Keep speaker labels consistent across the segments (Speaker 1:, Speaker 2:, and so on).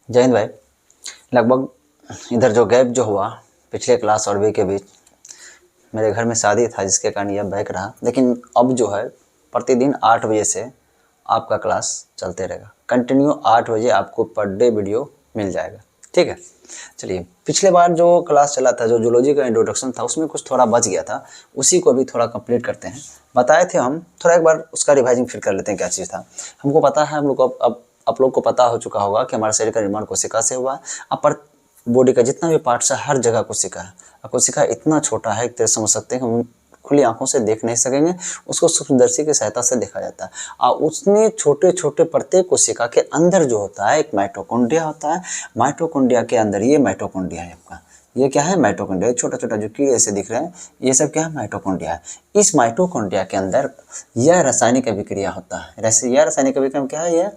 Speaker 1: जय हिंद भाई। लगभग इधर जो गैप जो हुआ पिछले क्लास और वे के बीच, मेरे घर में शादी था जिसके कारण यह बैक रहा। लेकिन अब जो है प्रतिदिन 8 बजे से आपका क्लास चलते रहेगा। कंटिन्यू 8 बजे आपको पर डे वीडियो मिल जाएगा, ठीक है। चलिए, पिछले बार जो क्लास चला था, जो जूलॉजी का इंट्रोडक्शन था, उसमें कुछ थोड़ा बच गया था, उसी को भी थोड़ा कंप्लीट करते हैं। बताए थे हम, थोड़ा एक बार उसका रिवाइजिंग फिर कर लेते हैं क्या चीज़ था। हमको पता है, हम लोग को अब आप लोग को पता हो चुका होगा कि हमारे शरीर का निर्माण कोशिका से हुआ है। अपर बॉडी का जितना भी पार्ट्स है हर जगह कोशिका है। और कोशिका इतना छोटा है, एक तरह समझ सकते हैं कि हम खुली आंखों से देख नहीं सकेंगे, उसको सूक्ष्मदर्शी की सहायता से देखा जाता है। और उसने छोटे छोटे प्रत्येक कोशिका के अंदर जो होता है एक माइटोकॉन्ड्रिया होता है। माइटोकॉन्ड्रिया के अंदर ये माइटोकॉन्ड्रिया है आपका, ये क्या है माइटोकॉन्ड्रिया। छोटा छोटा जो कीड़े से दिख रहे हैं ये सब क्या है माइटोकॉन्ड्रिया है। इस माइटोकॉन्ड्रिया के अंदर यह रासायनिक अभिक्रिया होता है। यह रासायनिक अभिक्रिया क्या है, यह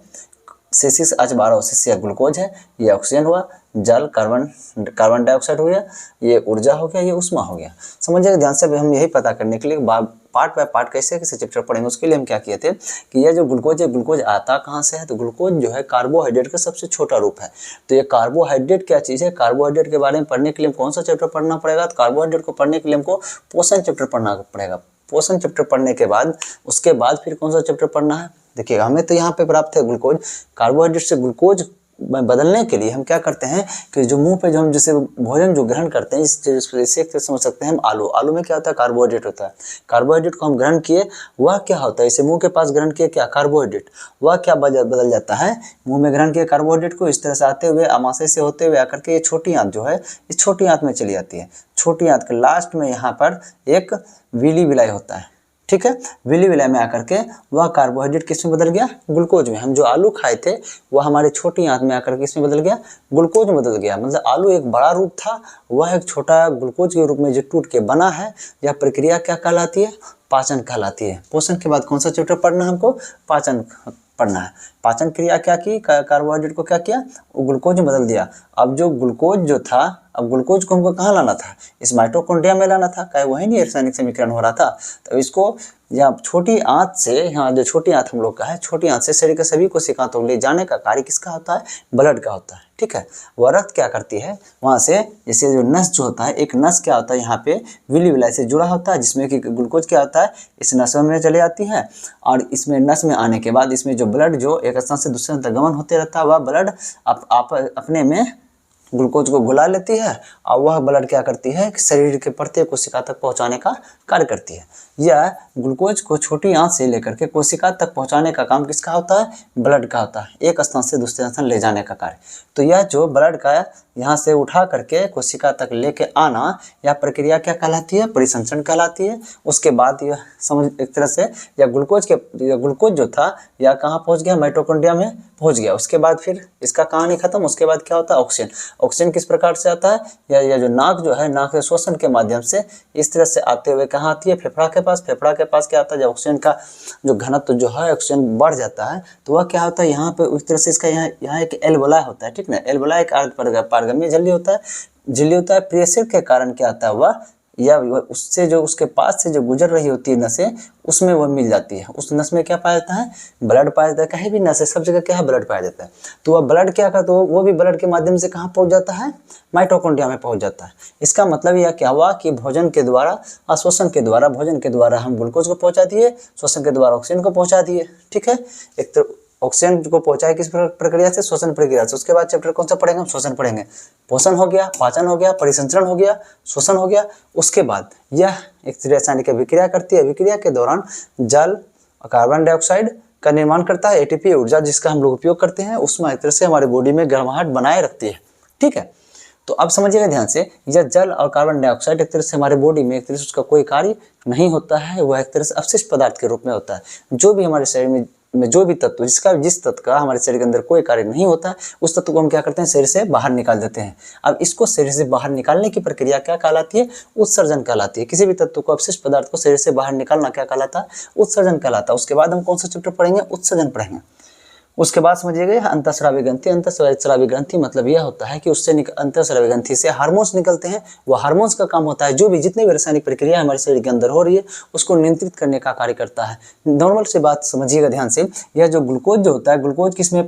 Speaker 1: C6H12O6 या ग्लूकोज है, ये ऑक्सीजन हुआ, जल कार्बन डाइऑक्साइड हो गया, ये ऊर्जा हो गया, ये ऊष्मा हो गया। समझिएगा ध्यान से। हम यही पता करने के लिए पार्ट बाय पार्ट कैसे चैप्टर पढ़ेंगे, उसके लिए हम क्या किए थे कि यह जो ग्लूकोज है, ग्लूकोज आता कहाँ से है, तो ग्लूकोज जो है कार्बोहाइड्रेट का सबसे छोटा रूप है। तो ये कार्बोहाइड्रेट क्या चीज़ है, कार्बोहाइड्रेट के बारे में पढ़ने के लिए कौन सा चैप्टर पढ़ना पड़ेगा, तो कार्बोहाइड्रेट को पढ़ने के लिए हमको पोषण चैप्टर पढ़ना पड़ेगा। पोषण चैप्टर पढ़ने के बाद उसके बाद फिर कौन सा चैप्टर पढ़ना है, देखिए हमें तो यहाँ पे प्राप्त है ग्लूकोज। कार्बोहाइड्रेट से ग्लूकोज बदलने के लिए हम क्या करते हैं कि जो मुंह पे जो हम जैसे भोजन जो ग्रहण करते हैं, इसे समझ सकते हैं हम आलू में क्या होता है कार्बोहाइड्रेट होता है। कार्बोहाइड्रेट को हम ग्रहण किए, वह क्या होता है, इसे मुंह के पास ग्रहण किए क्या कार्बोहाइड्रेट, वह क्या बदल जाता है, मुंह में ग्रहण किए कार्बोहाइड्रेट को, इस तरह से आते हुए आमाशय से होते हुए आकर के ये छोटी आंत जो है इस छोटी आंत में चली जाती है। छोटी आंत के लास्ट में यहाँ पर एक विली विलाई होता है, ठीक है। विली विलाई में आकर के वह कार्बोहाइड्रेट किस में बदल गया, ग्लूकोज में। हम जो आलू खाए थे वह हमारे छोटी आंत में आकर के किस में बदल गया, ग्लूकोज में बदल गया। मतलब आलू एक बड़ा रूप था, वह एक छोटा ग्लूकोज के रूप में जो टूट के बना है। यह प्रक्रिया क्या कहलाती है, पाचन कहलाती है। पोषण के बाद कौन सा चैप्टर पढ़ना है हमको, पाचन पढ़ना है। पाचन क्रिया क्या की, कार्बोहाइड्रेट को क्या किया, ग्लूकोज में बदल दिया। अब जो ग्लूकोज जो था, अब ग्लूकोज को हमको कहाँ लाना था, इस माइटोकॉन्ड्रिया में लाना था। क्या वही नहीं रासायनिक समीकरण हो रहा था। तो इसको या छोटी आंत से, यहाँ जो छोटी आंत हम लोग का है, छोटी आंत से शरीर के सभी कोशिकाओं तक ले जाने का कार्य किसका होता है, ब्लड का होता है, ठीक है। वह रक्त क्या करती है, वहाँ से जैसे जो नस जो होता है, एक नस क्या होता है यहाँ पे विली विलाई से जुड़ा होता है, जिसमें कि ग्लूकोज क्या होता है इस नस में चले जाती है। और इसमें नस में आने के बाद इसमें जो ब्लड जो एक स्थान से दूसरे स्थान तक गमन होते रहता है, वह ब्लड अपने में ग्लूकोज को घुला लेती है। और वह ब्लड क्या करती है, शरीर के प्रत्येक कोशिका तक पहुंचाने का कार्य करती है। यह ग्लूकोज को छोटी आंत से लेकर के कोशिका तक पहुंचाने का काम किसका होता है, ब्लड का होता है, एक स्थान से दूसरे स्थान ले जाने का कार्य। तो यह जो ब्लड का यहाँ से उठा करके कोशिका तक लेके आना, यह प्रक्रिया क्या कहलाती है, परिसंचरण कहलाती है। उसके बाद यह समझ एक तरह से यह ग्लूकोज जो था यह कहाँ पहुँच गया, माइटोकॉन्ड्रिया में पहुँच गया। उसके बाद फिर इसका कहानी खत्म। उसके बाद क्या होता है, ऑक्सीजन। ऑक्सीजन किस प्रकार से आता है, या जो नाक जो है, नाक से श्वसन के माध्यम से इस तरह से आते हुए कहाँ आती है, फेफड़ा के पास। फेफड़ा के पास क्या आता है, जब ऑक्सीजन का जो घनत्व जो है ऑक्सीजन बढ़ जाता है तो वह क्या होता है, यहाँ पे उस तरह से इसका यहाँ एक एल्वोलाई होता है, ठीक ना। एल्वोलाई एक पारगम्य झिल्ली होता है। प्रेशर के कारण क्या आता है, वह या उससे जो उसके पास से जो गुजर रही होती है नसें, उसमें वह मिल जाती है। उस नस में क्या पाया जाता है, ब्लड पाया जाता है। कहीं भी नस है, सब जगह क्या है, ब्लड पाया जाता है। तो वह ब्लड क्या करता है, वो भी ब्लड के माध्यम से कहाँ पहुँच जाता है, माइटोकॉन्ड्रिया में पहुँच जाता है। इसका मतलब यह क्या हुआ कि भोजन के द्वारा और श्वसन के द्वारा, भोजन के द्वारा हम ग्लूकोज को पहुँचा दिए, श्वसन के द्वारा ऑक्सीजन को पहुँचा दिए, ठीक है। एक तो ऑक्सीजन को पहुंचाए किस प्रक्रिया से, श्वसन प्रक्रिया से। उसके बाद चैप्टर कौन सा पढ़ेंगे, हम श्वसन पढ़ेंगे। पोषण हो गया, पाचन हो गया, परिसंचरण हो गया, श्वसन हो गया। उसके बाद यह एक रासायनिक अभिक्रिया करती है। अभिक्रिया के दौरान जल और कार्बन डाइऑक्साइड का निर्माण करता है। एटीपी ऊर्जा जिसका हम लोग उपयोग करते हैं, उसमें एक तरह से हमारे बॉडी में गर्माहट बनाए रखती है, ठीक है। तो अब समझिएगा ध्यान से, यह जल और कार्बन डाइऑक्साइड एक तरह से हमारे बॉडी में एक तरह से उसका कोई कार्य नहीं होता है, वह एक तरह से अपशिष्ट पदार्थ के रूप में होता है। जो भी हमारे शरीर में जो भी तत्व जिस तत्व का हमारे शरीर के अंदर कोई कार्य नहीं होता है, उस तत्व को हम क्या करते हैं, शरीर से बाहर निकाल देते हैं। अब इसको शरीर से बाहर निकालने की प्रक्रिया क्या कहलाती है, उत्सर्जन कहलाती है। किसी भी तत्व को, अपशिष्ट पदार्थ को शरीर से बाहर निकालना क्या कहलाता है, उत्सर्जन कहलाता है। उसके बाद हम कौन सा चैप्टर पढ़ेंगे, उत्सर्जन पढ़ेंगे। उसके बाद समझिएगा अंतःस्रावी ग्रंथि। अंतःस्रावी ग्रंथि मतलब यह होता है कि उससे अंतःस्रावी ग्रंथि से हार्मोन्स निकलते हैं। वो हार्मोन्स का काम होता है जो भी जितने भी रासायनिक प्रक्रिया हमारे शरीर के अंदर हो रही है उसको नियंत्रित करने का कार्य करता है। नॉर्मल से बात समझिएगा ध्यान से, यह जो ग्लूकोज जो होता है, ग्लूकोज किसमें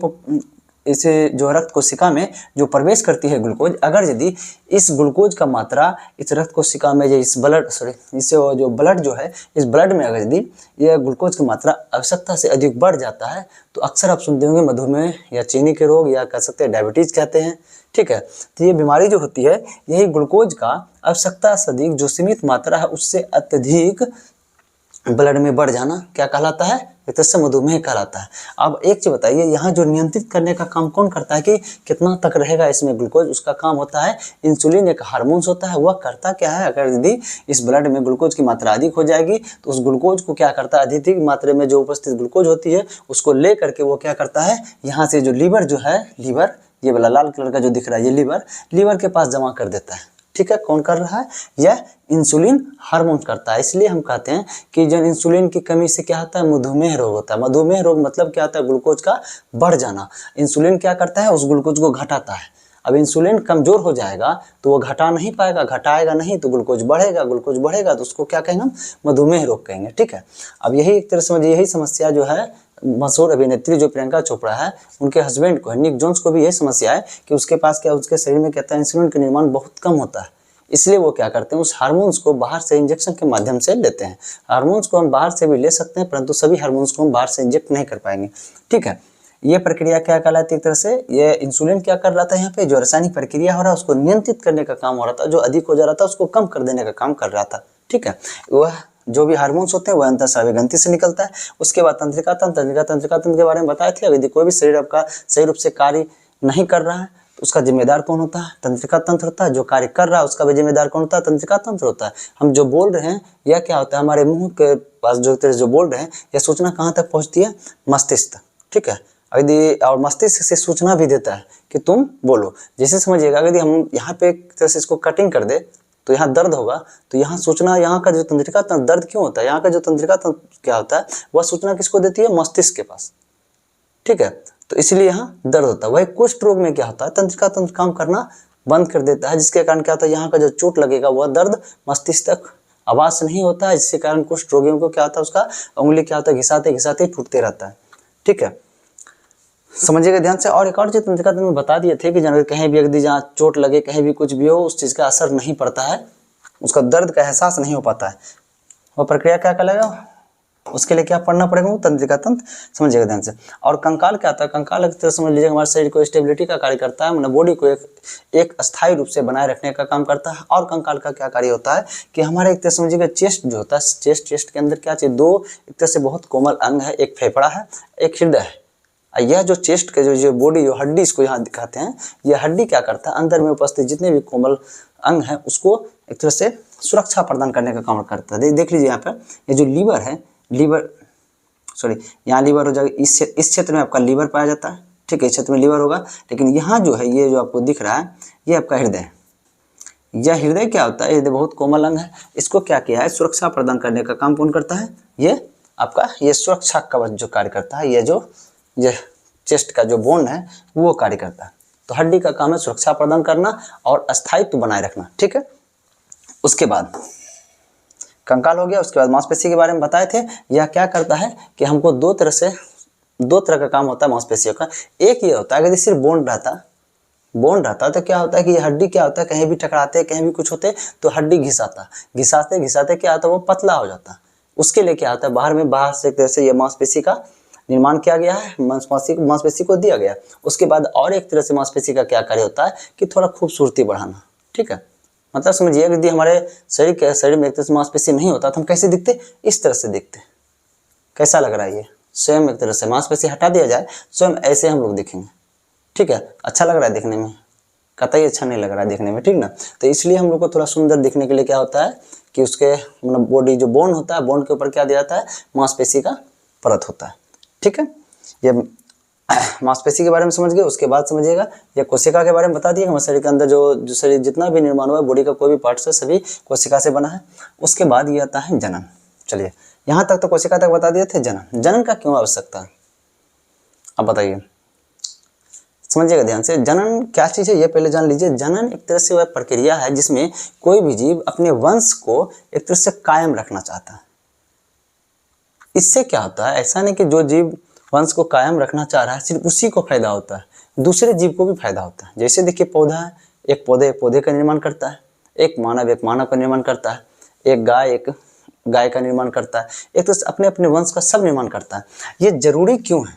Speaker 1: इस जो रक्त कोशिका में जो प्रवेश करती है ग्लूकोज, अगर यदि इस ग्लूकोज का मात्रा इस रक्त कोशिका में जो इस जो ब्लड जो है, इस ब्लड में अगर यदि यह ग्लूकोज की मात्रा आवश्यकता से अधिक बढ़ जाता है तो अक्सर आप सुनते होंगे मधुमेह या चीनी के रोग या कह सकते हैं डायबिटीज कहते हैं। ठीक है, तो ये बीमारी जो होती है यही ग्लूकोज का आवश्यकता से अधिक जो सीमित मात्रा है उससे अत्यधिक ब्लड में बढ़ जाना क्या कहलाता है, एक तरह से मधुमेह कहलाता है। अब एक चीज बताइए, यहाँ जो नियंत्रित करने का काम कौन करता है कि कितना तक रहेगा इसमें ग्लूकोज, उसका काम होता है इंसुलिन, एक हार्मोन्स होता है। वह करता क्या है, अगर यदि इस ब्लड में ग्लूकोज की मात्रा अधिक हो जाएगी तो उस ग्लूकोज को क्या करता है, अधिक मात्रा में जो उपस्थित ग्लूकोज होती है उसको ले करके वो क्या करता है, यहाँ से जो लीवर जो है, लीवर ये वाला लाल कलर का जो दिख रहा है, ये लीवर के पास जमा कर देता है। ठीक है, कौन कर रहा है, यह इंसुलिन हार्मोन करता है। इसलिए हम कहते हैं कि जो इंसुलिन की कमी से क्या होता है, मधुमेह रोग होता है। मधुमेह रोग मतलब क्या होता है, ग्लूकोज का बढ़ जाना। इंसुलिन क्या करता है, उस ग्लूकोज को घटाता है। अब इंसुलिन कमजोर हो जाएगा तो वो घटा नहीं पाएगा, घटाएगा नहीं तो ग्लूकोज बढ़ेगा तो उसको क्या कहेंगे, हम मधुमेह रोग कहेंगे। ठीक है, अब यही एक तरह से यही समस्या जो है मशहूर अभिनेत्री जो प्रियंका चोपड़ा है, उनके हस्बैंड को निक जोन्स को भी यही समस्या है कि उसके पास क्या, उसके शरीर में कहता है इंसुलिन का निर्माण बहुत कम होता है। इसलिए वो क्या करते हैं, उस हार्मोन्स को बाहर से इंजेक्शन के माध्यम से लेते हैं। हार्मोन्स को हम बाहर से भी ले सकते हैं परंतु सभी हार्मोन्स को हम बाहर से इंजेक्ट नहीं कर पाएंगे। ठीक है, ये प्रक्रिया क्या कहलाती है, एक तरह से ये इंसुलिन क्या कर रहा था, यहाँ पे जो रासायनिक प्रक्रिया हो रहा है उसको नियंत्रित करने का काम हो रहा था, जो अधिक हो जा रहा था उसको कम कर देने का काम कर रहा था। ठीक है, वह जो भी हार्मोन्स होते हैं वह अंतःस्रावी ग्रंथि से निकलता है। उसके बाद तंत्रिका तंत्र के बारे में बताए थे। यदि कोई भी शरीर आपका सही रूप से कार्य नहीं कर रहा है तो उसका जिम्मेदार कौन होता है, तंत्रिका तंत्र होता है। जो कार्य कर रहा है उसका भी जिम्मेदार कौन होता है, तंत्रिका तंत्र होता है। हम जो बोल रहे हैं यह क्या होता है, हमारे मुंह के पास जो बोल रहे हैं यह सूचना कहाँ तक पहुँचती है, मस्तिष्क तक। ठीक है, यदि और मस्तिष्क से सूचना भी देता है कि तुम बोलो। जैसे समझिएगा, यदि हम यहाँ पे एक तरह से इसको कटिंग कर दे तो यहाँ दर्द होगा तो यहाँ सूचना, यहाँ का जो तंत्रिका तंत्र, दर्द क्यों होता है, यहाँ का जो तंत्रिका तंत्र क्या होता है वह सूचना किसको देती है, मस्तिष्क के पास। ठीक है, तो इसलिए यहाँ दर्द होता है। वही कुष्ठ रोग में क्या होता है, तंत्रिका तंत्र काम करना बंद कर देता है, जिसके कारण क्या होता है, यहाँ का जो चोट लगेगा वह दर्द मस्तिष्क तक आवाज नहीं होता है, जिसके कारण कुष्ठ रोगियों को क्या होता है, उसका उंगली क्या होता है, घिसाते घिसाते टूटते रहता है। ठीक है, समझिएगा ध्यान से। और एक और चीज तंत्रिका तंत्र में बता दिए थे कि अगर कहीं भी यदि जहाँ चोट लगे, कहीं भी कुछ भी हो, उस चीज का असर नहीं पड़ता है, उसका दर्द का एहसास नहीं हो पाता है। वो प्रक्रिया क्या कहलाएगा, उसके लिए क्या पढ़ना पड़ेगा, वो तंत्रिका तंत्र। समझिएगा ध्यान से। और कंकाल क्या होता है, कंकाल एक तरह समझ लीजिए हमारे शरीर को स्टेबिलिटी का कार्य करता है, मतलब बॉडी को एक स्थायी रूप से बनाए रखने का काम करता है। और कंकाल का क्या कार्य होता है कि हमारे एक तरह समझिएगा चेस्ट जो होता है, चेस्ट के अंदर क्या चाहिए, दो एक तरह से बहुत कोमल अंग है, एक फेफड़ा है, एक हृदय है। यह जो चेस्ट के जो बॉडी जो हड्डी इसको यहाँ दिखाते हैं, यह हड्डी क्या करता है, अंदर में उपस्थित जितने भी कोमल अंग है उसको एक तरह से सुरक्षा प्रदान करने का काम करता है। देख लीजिए यहाँ पर ये जो लीवर है, यहाँ लीवर हो जाएगा, इस क्षेत्र में आपका लीवर पाया जाता है। ठीक है, इस क्षेत्र में लीवर होगा, लेकिन यहाँ जो है ये जो आपको दिख रहा है ये आपका हृदय है। यह हृदय क्या होता है, हृदय बहुत कोमल अंग है, इसको क्या किया है, सुरक्षा प्रदान करने का काम कौन करता है, ये आपका ये सुरक्षा कवच जो कार्य करता है, ये चेस्ट का जो बोन है वो कार्य करता है। तो हड्डी का काम है सुरक्षा प्रदान करना और अस्थायित्व बनाए रखना। ठीक है, उसके बाद कंकाल हो गया। उसके बाद मांसपेशी के बारे में बताए थे। यह क्या करता है कि हमको दो तरह का काम होता है मांसपेशियों का। एक ये होता है कि सिर्फ बोन रहता तो क्या होता है कि ये हड्डी क्या होता है, कहीं भी टकराते, कहीं भी कुछ होते तो हड्डी घिसाते क्या होता है, वो पतला हो जाता है। उसके लिए क्या होता है, बाहर से एक तरह से ये मांसपेशी का निर्माण किया गया है, मांसपेशी को दिया गया। उसके बाद और एक तरह से मांसपेशी का क्या कार्य होता है कि थोड़ा खूबसूरती बढ़ाना। ठीक है, मतलब समझिए यदि हमारे शरीर में एक तरह से मांसपेशी नहीं होता तो हम कैसे दिखते, इस तरह से दिखते। कैसा लग रहा है ये, स्वयं एक तरह से मांसपेशी हटा दिया जाए, स्वयं ऐसे हम लोग दिखेंगे। ठीक है, अच्छा लग रहा है देखने में, कतई अच्छा नहीं लग रहा है देखने में। ठीक ना, तो इसलिए हम लोग को थोड़ा सुंदर दिखने के लिए क्या होता है कि उसके मतलब बॉडी जो बोन होता है, बोन के ऊपर क्या दिया जाता है, मांसपेशी का परत होता है। ठीक है, ये मांसपेशी के बारे में समझ गए। उसके बाद समझिएगा ये कोशिका के बारे में बता दिए। हमारे शरीर के अंदर जो शरीर जितना भी निर्माण हुआ है, बॉडी का कोई भी पार्ट से सभी कोशिका से बना है। उसके बाद ये आता है जनन। चलिए यहाँ तक तो कोशिका तक बता दिए थे। जनन का क्यों आवश्यकता है, अब बताइए, समझिएगा ध्यान से। जनन क्या चीज़ है ये पहले जान लीजिए। जनन एक तरह से वह प्रक्रिया है जिसमें कोई भी जीव अपने वंश को एक तरह से कायम रखना चाहता है। इससे क्या होता है, ऐसा नहीं कि जो जीव वंश को कायम रखना चाह रहा है सिर्फ उसी को फायदा होता है, दूसरे जीव को भी फायदा होता है। जैसे देखिए पौधा है, एक पौधे का निर्माण करता है, एक मानव का निर्माण करता है, एक गाय का निर्माण करता है, एक तो अपने अपने वंश का सब निर्माण करता है। ये जरूरी क्यों है,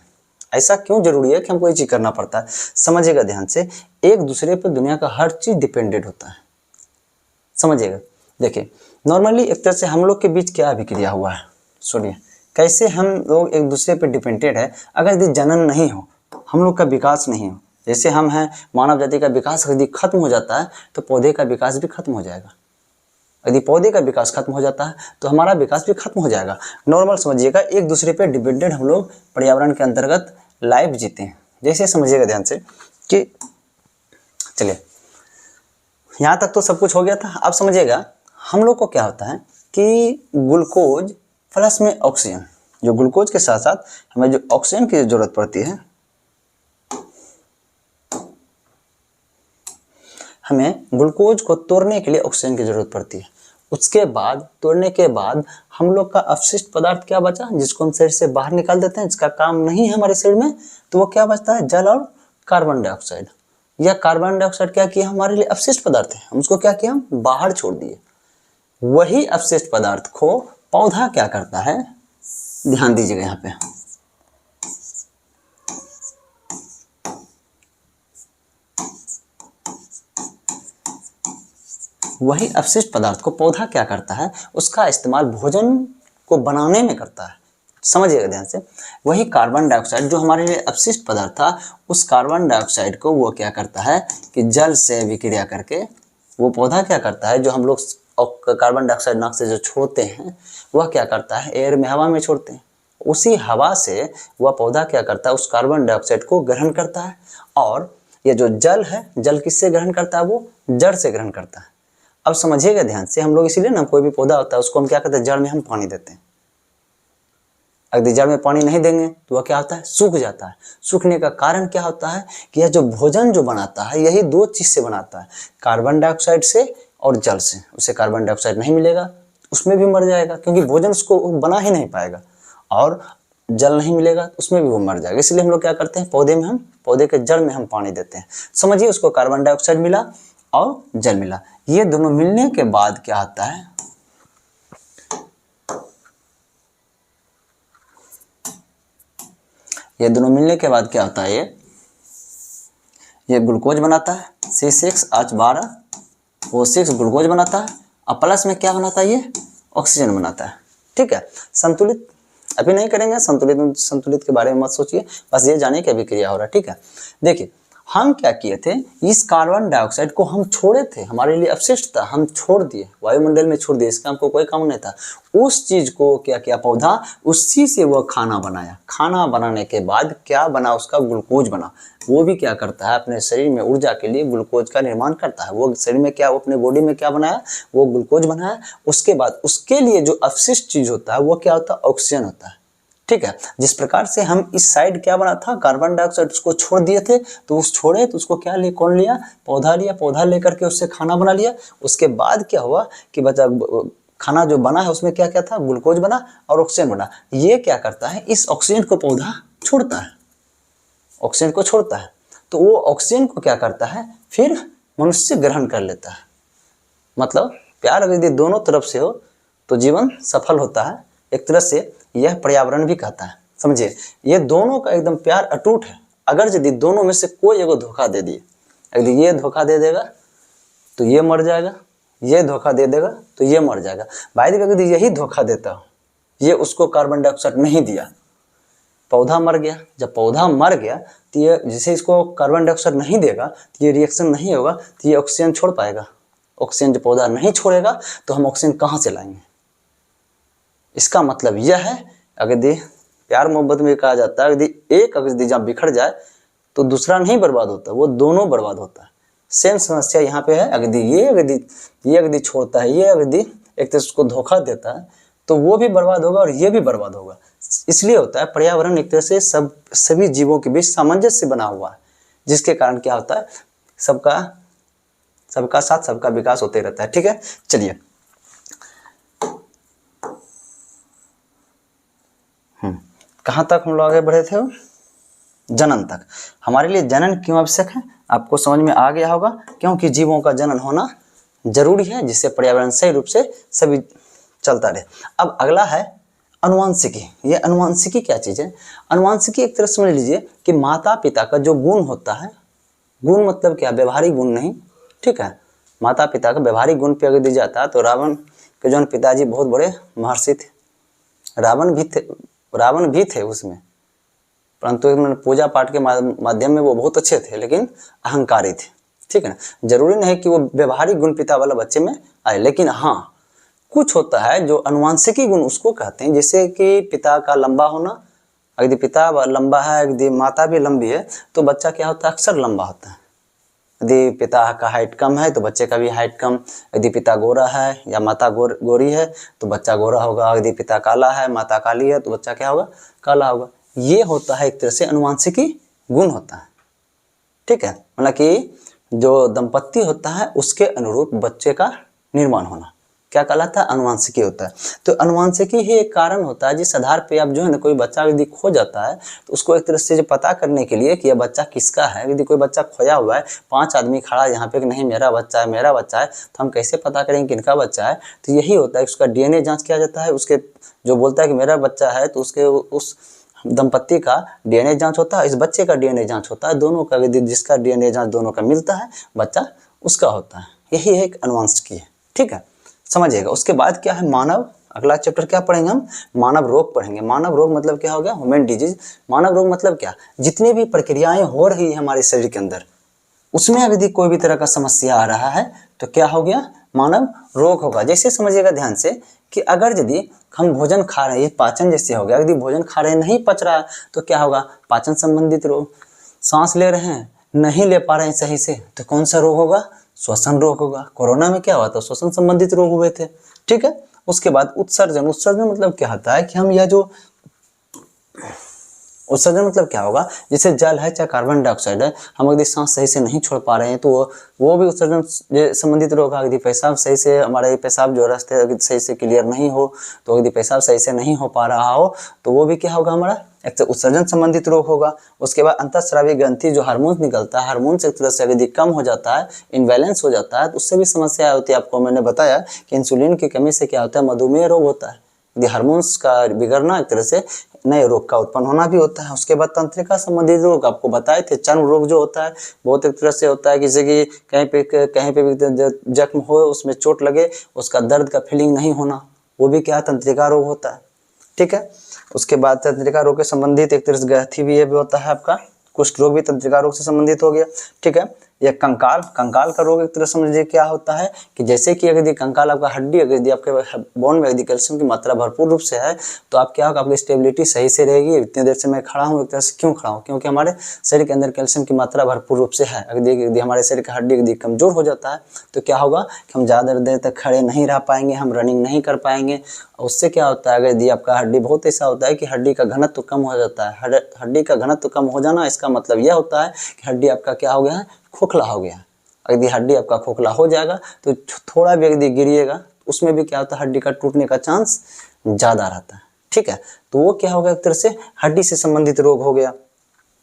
Speaker 1: ऐसा क्यों जरूरी है कि हमको ये चीज करना पड़ता है? समझिएगा ध्यान से, एक दूसरे पर दुनिया का हर चीज डिपेंडेंट होता है, समझिएगा। देखिए नॉर्मली एक तरह से हम लोग के बीच क्या अभिक्रिया हुआ है, सुनिए कैसे हम लोग एक दूसरे पर डिपेंडेंट है। अगर यदि जनन नहीं हो, हम लोग का विकास नहीं हो, जैसे हम हैं, मानव जाति का विकास यदि खत्म हो जाता है तो पौधे का विकास भी खत्म हो जाएगा। यदि पौधे का विकास खत्म हो जाता है तो हमारा विकास भी खत्म हो जाएगा। नॉर्मल समझिएगा, एक दूसरे पे डिपेंडेंट हम लोग पर्यावरण के अंतर्गत लाइफ जीते हैं। जैसे समझिएगा ध्यान से कि चलिए यहाँ तक तो सब कुछ हो गया था। अब समझिएगा हम लोग को क्या होता है कि ग्लूकोज प्लस में ऑक्सीजन, जो ग्लूकोज के साथ साथ हमें जो ऑक्सीजन की जरूरत पड़ती है, हमें ग्लूकोज को तोड़ने के लिए ऑक्सीजन की जरूरत पड़ती है। उसके बाद तोड़ने के बाद हम लोग का अवशिष्ट पदार्थ क्या बचा, जिसको हम शरीर से बाहर निकाल देते हैं, जिसका काम नहीं है हमारे शरीर में, तो वो क्या बचता है, जल और कार्बन डाइऑक्साइड। यह कार्बन डाइऑक्साइड क्या किया, हमारे लिए अवशिष्ट पदार्थ है, हम उसको क्या किया, हम बाहर छोड़ दिए। वही अवशिष्ट पदार्थ को पौधा क्या करता है, ध्यान दीजिएगा यहाँ पे, वही अवशिष्ट पदार्थ को पौधा क्या करता है, उसका इस्तेमाल भोजन को बनाने में करता है। समझिएगा ध्यान से, वही कार्बन डाइऑक्साइड जो हमारे लिए अवशिष्ट पदार्थ था, उस कार्बन डाइऑक्साइड को वो क्या करता है कि जल से विक्रिया करके वो पौधा क्या करता है, जो हम लोग कार्बन डाइऑक्साइड नाक से जो छोड़ते हैं, वह क्या करता है, एयर में, हवा में छोड़ते हैं। उसी हवा से वह पौधा क्या करता है, उस कार्बन डाइऑक्साइड को ग्रहण करता है। और ये जो जल है, जल किससे ग्रहण करता है, वो जड़ से ग्रहण करता है। अब समझिएगा ध्यान से, हम लोग इसीलिए ना कोई भी पौधा होता है उसको हम क्या करते हैं, जड़ में हम पानी देते हैं। अगर जड़ में पानी नहीं देंगे तो वह क्या होता है, सूख जाता है। सूखने का कारण क्या होता है कि यह जो भोजन जो बनाता है, यही दो चीज से बनाता है, कार्बन डाइऑक्साइड से और जल से। उसे कार्बन डाइऑक्साइड नहीं मिलेगा, उसमें भी मर जाएगा, क्योंकि भोजन उसको बना ही नहीं पाएगा। और जल नहीं मिलेगा, उसमें भी वो मर जाएगा। इसलिए हम लोग क्या करते हैं, पौधे के जड़ में हम पानी देते हैं। समझिए, उसको कार्बन डाइऑक्साइड मिला और जल मिला, ये दोनों मिलने के बाद क्या होता है, ये दोनों मिलने के बाद क्या होता है, ये ग्लूकोज बनाता है, C6H12O6 ग्लूकोज बनाता है, और प्लस में क्या बनाता है, ये ऑक्सीजन बनाता है। ठीक है, संतुलित अभी नहीं करेंगे, संतुलित के बारे में मत सोचिए, बस ये जानिए कि अभिक्रिया हो रहा है। ठीक है, देखिए हम क्या किए थे, इस कार्बन डाइऑक्साइड को हम छोड़े थे, हमारे लिए अपशिष्ट था, हम छोड़ दिए, वायुमंडल में छोड़ दिए, इसका हमको कोई काम नहीं था। उस चीज को क्या किया पौधा, उसी से वह खाना बनाया। खाना बनाने के बाद क्या बना, उसका ग्लूकोज बना। वो भी क्या करता है, अपने शरीर में ऊर्जा के लिए ग्लूकोज का निर्माण करता है। वो शरीर में क्या, वो अपने बॉडी में क्या बनाया, वो ग्लूकोज बनाया। उसके बाद उसके लिए जो अपशिष्ट चीज होता है, वो क्या होता है, ऑक्सीजन होता है। ठीक है, जिस प्रकार से हम इस साइड क्या बना था, कार्बन डाइऑक्साइड उसको छोड़ दिए थे, तो उस छोड़े तो उसको क्या ले, कौन लिया, पौधा लिया, पौधा लेकर के उससे खाना बना लिया। उसके बाद क्या हुआ कि बचा खाना जो बना है उसमें क्या क्या था, ग्लूकोज बना और ऑक्सीजन बना। ये क्या करता है, इस ऑक्सीजन को पौधा छोड़ता है, ऑक्सीजन को छोड़ता है, तो वो ऑक्सीजन को क्या करता है, फिर मनुष्य ग्रहण कर लेता है। मतलब प्यार अगर यदि दोनों तरफ से हो तो जीवन सफल होता है। एक तरह से यह पर्यावरण भी कहता है। समझिए, ये दोनों का एकदम प्यार अटूट है। अगर यदि दोनों में से कोई एगो धोखा दे दिए, यदि ये धोखा दे देगा तो ये मर जाएगा, ये धोखा दे देगा तो ये मर जाएगा। भाई देखिए, यदि यही धोखा देता हो, ये उसको कार्बन डाइऑक्साइड नहीं दिया, पौधा मर गया। जब पौधा मर गया तो ये जैसे इसको कार्बन डाइऑक्साइड नहीं देगा तो ये रिएक्शन नहीं होगा, तो ये ऑक्सीजन छोड़ पाएगा। ऑक्सीजन जब पौधा नहीं छोड़ेगा तो हम ऑक्सीजन कहाँ से लाएंगे। इसका मतलब यह है, अगर प्यार मोहब्बत में कहा जाता है, यदि एक अगर जब बिखर जाए तो दूसरा नहीं बर्बाद होता, वो दोनों बर्बाद होता है। सेम समस्या यहाँ पे है। अगर ये छोड़ता है, ये अगर एक तरह उसको धोखा देता है तो वो भी बर्बाद होगा और ये भी बर्बाद होगा। इसलिए होता है पर्यावरण एक तरह से सभी जीवों के बीच सामंजस्य बना हुआ है, जिसके कारण क्या होता है, सबका साथ सबका विकास होते रहता है। ठीक है, चलिए कहाँ तक हम लोग आगे बढ़े थे, जनन तक। हमारे लिए जनन क्यों आवश्यक है आपको समझ में आ गया होगा, क्योंकि जीवों का जनन होना जरूरी है जिससे पर्यावरण सही रूप से सभी चलता रहे। अब अगला है अनुवांशिकी। ये अनुवांशिकी क्या चीज़ है? अनुवांशिकी एक तरह समझ लीजिए कि माता पिता का जो गुण होता है, गुण मतलब क्या, व्यवहारिक गुण नहीं, ठीक है, माता पिता का व्यवहारिक गुण पे अगर दिया जाता है तो रावण के जो पिताजी बहुत बड़े महर्षि थे, रावण भी थे उसमें, परंतु पूजा पाठ के माध्यम में वो बहुत अच्छे थे लेकिन अहंकारी थे, ठीक है ना। जरूरी नहीं कि वो व्यवहारिक गुण पिता वाला बच्चे में आए, लेकिन हाँ कुछ होता है जो अनुवांशिकी गुण उसको कहते हैं, जैसे कि पिता का लंबा होना, यदि पिता लंबा है यदि माता भी लंबी है तो बच्चा क्या होता है, अक्सर लंबा होता है। यदि पिता का हाइट कम है तो बच्चे का भी हाइट कम, यदि पिता गोरा है या माता गोरी है तो बच्चा गोरा होगा, यदि पिता काला है माता काली है तो बच्चा क्या होगा, काला होगा। ये होता है एक तरह से अनुवांशिकी गुण होता है, ठीक है, मतलब कि जो दंपत्ति होता है उसके अनुरूप बच्चे का निर्माण होना क्या कहलाता है, अनुवांशिकी होता है। तो अनुवांशिकी ही एक कारण होता है जिस आधार पे आप जो है ना कोई बच्चा यदि खो जाता है तो उसको एक तरह से जो पता करने के लिए कि यह बच्चा किसका है, यदि कोई बच्चा खोया हुआ है, 5 आदमी खड़ा है यहाँ पे कि नहीं मेरा बच्चा है मेरा बच्चा है, तो हम कैसे पता करेंगे किनका बच्चा है? तो यही होता है, उसका DNA जाँच किया जाता है, उसके जो बोलता है कि मेरा बच्चा है तो उसके उस दंपत्ति का DNA जांच होता है, इस बच्चे का DNA जांच होता है, दोनों का यदि जिसका DNA जांच दोनों का मिलता है बच्चा उसका होता है। यही एक अनुवांशिकी है, ठीक है, समझिएगा। उसके बाद क्या है, मानव, अगला चैप्टर क्या पढ़ेंगे हम, मानव रोग पढ़ेंगे। मानव रोग मतलब क्या हो गया, ह्यूमन डिजीज। मानव रोग मतलब क्या, जितनी भी प्रक्रियाएं हो रही है हमारे शरीर के अंदर उसमें यदि कोई भी तरह का समस्या आ रहा है तो क्या हो गया, मानव रोग होगा। जैसे समझिएगा ध्यान से कि अगर यदि हम भोजन खा रहे हैं, ये पाचन जैसे हो गया, यदि भोजन खा रहे हैं नहीं पच रहा है तो क्या होगा, पाचन संबंधित रोग। सांस ले रहे हैं नहीं ले पा रहे हैं सही से तो कौन सा रोग होगा, श्वसन रोग होगा। कोरोना में क्या हुआ था, श्वसन संबंधित रोग हुए थे, ठीक है। उसके बाद उत्सर्जन। उत्सर्जन मतलब क्या होता है कि हम यह जो उत्सर्जन मतलब क्या होगा, जैसे जल है चाहे कार्बन डाइऑक्साइड है, हम यदि सांस सही से नहीं छोड़ पा रहे हैं तो वो भी उत्सर्जन संबंधित रोग है। यदि पेशाब सही से, हमारे पेशाब जो रास्ते यदि सही से क्लियर नहीं हो तो यदि पेशाब सही से नहीं हो पा रहा हो तो वो भी क्या होगा, हमारा एक तो उत्सर्जन संबंधित रोग होगा। उसके बाद अंतःस्रावी ग्रंथि जो हार्मोन निकलता है, हार्मोन से एक तरह से यदि कम हो जाता है, इनबैलेंस हो जाता है तो उससे भी समस्या होती है। आपको मैंने बताया कि इंसुलिन की कमी से क्या होता है, मधुमेह रोग होता है। यदि हार्मोन्स का बिगड़ना एक तरह से नए रोग का उत्पन्न होना भी होता है। उसके बाद तंत्रिका संबंधित रोग आपको बताए थे, चर्म रोग जो होता है बहुत एक तरह से होता है, किसी की कहीं पे भी जख्म हो उसमें चोट लगे उसका दर्द का फीलिंग नहीं होना, वो भी क्या तंत्रिका रोग होता है, ठीक है। उसके बाद तंत्रिका रोग के संबंधित एक तरह से ग्रंथि भी होता है आपका, कुष्ठ रोग भी तंत्रिका रोग से संबंधित हो गया, ठीक है। या कंकाल, कंकाल का रोग एक तरह समझिए क्या होता है कि जैसे कि अगर कंकाल आपका हड्डी, अगर यदि आपके बोन में यदि कैल्शियम की मात्रा भरपूर रूप से है तो आप क्या होगा, आपकी स्टेबिलिटी सही से रहेगी। इतनी देर से मैं खड़ा हूँ एक तरह से क्यों खड़ा हूँ, क्योंकि हमारे शरीर के अंदर कैल्शियम की मात्रा भरपूर रूप से है। यदि हमारे शरीर का हड्डी यदि कमजोर हो जाता है तो क्या होगा कि हम ज़्यादा देर तक खड़े नहीं रह पाएंगे, हम रनिंग नहीं कर पाएंगे। उससे क्या होता है, अगर यदि आपका हड्डी बहुत ऐसा होता है कि हड्डी का घनत्व कम हो जाता है, हड्डी का घनत्व कम हो जाना इसका मतलब यह होता है कि हड्डी आपका क्या हो गया है, खोखला हो गया। यदि हड्डी आपका खोखला हो जाएगा तो थोड़ा भी यदि गिरिएगा उसमें भी क्या होता है, हड्डी का टूटने का चांस ज़्यादा रहता है, ठीक है। तो वो क्या होगा, एक तरह से हड्डी से संबंधित रोग हो गया।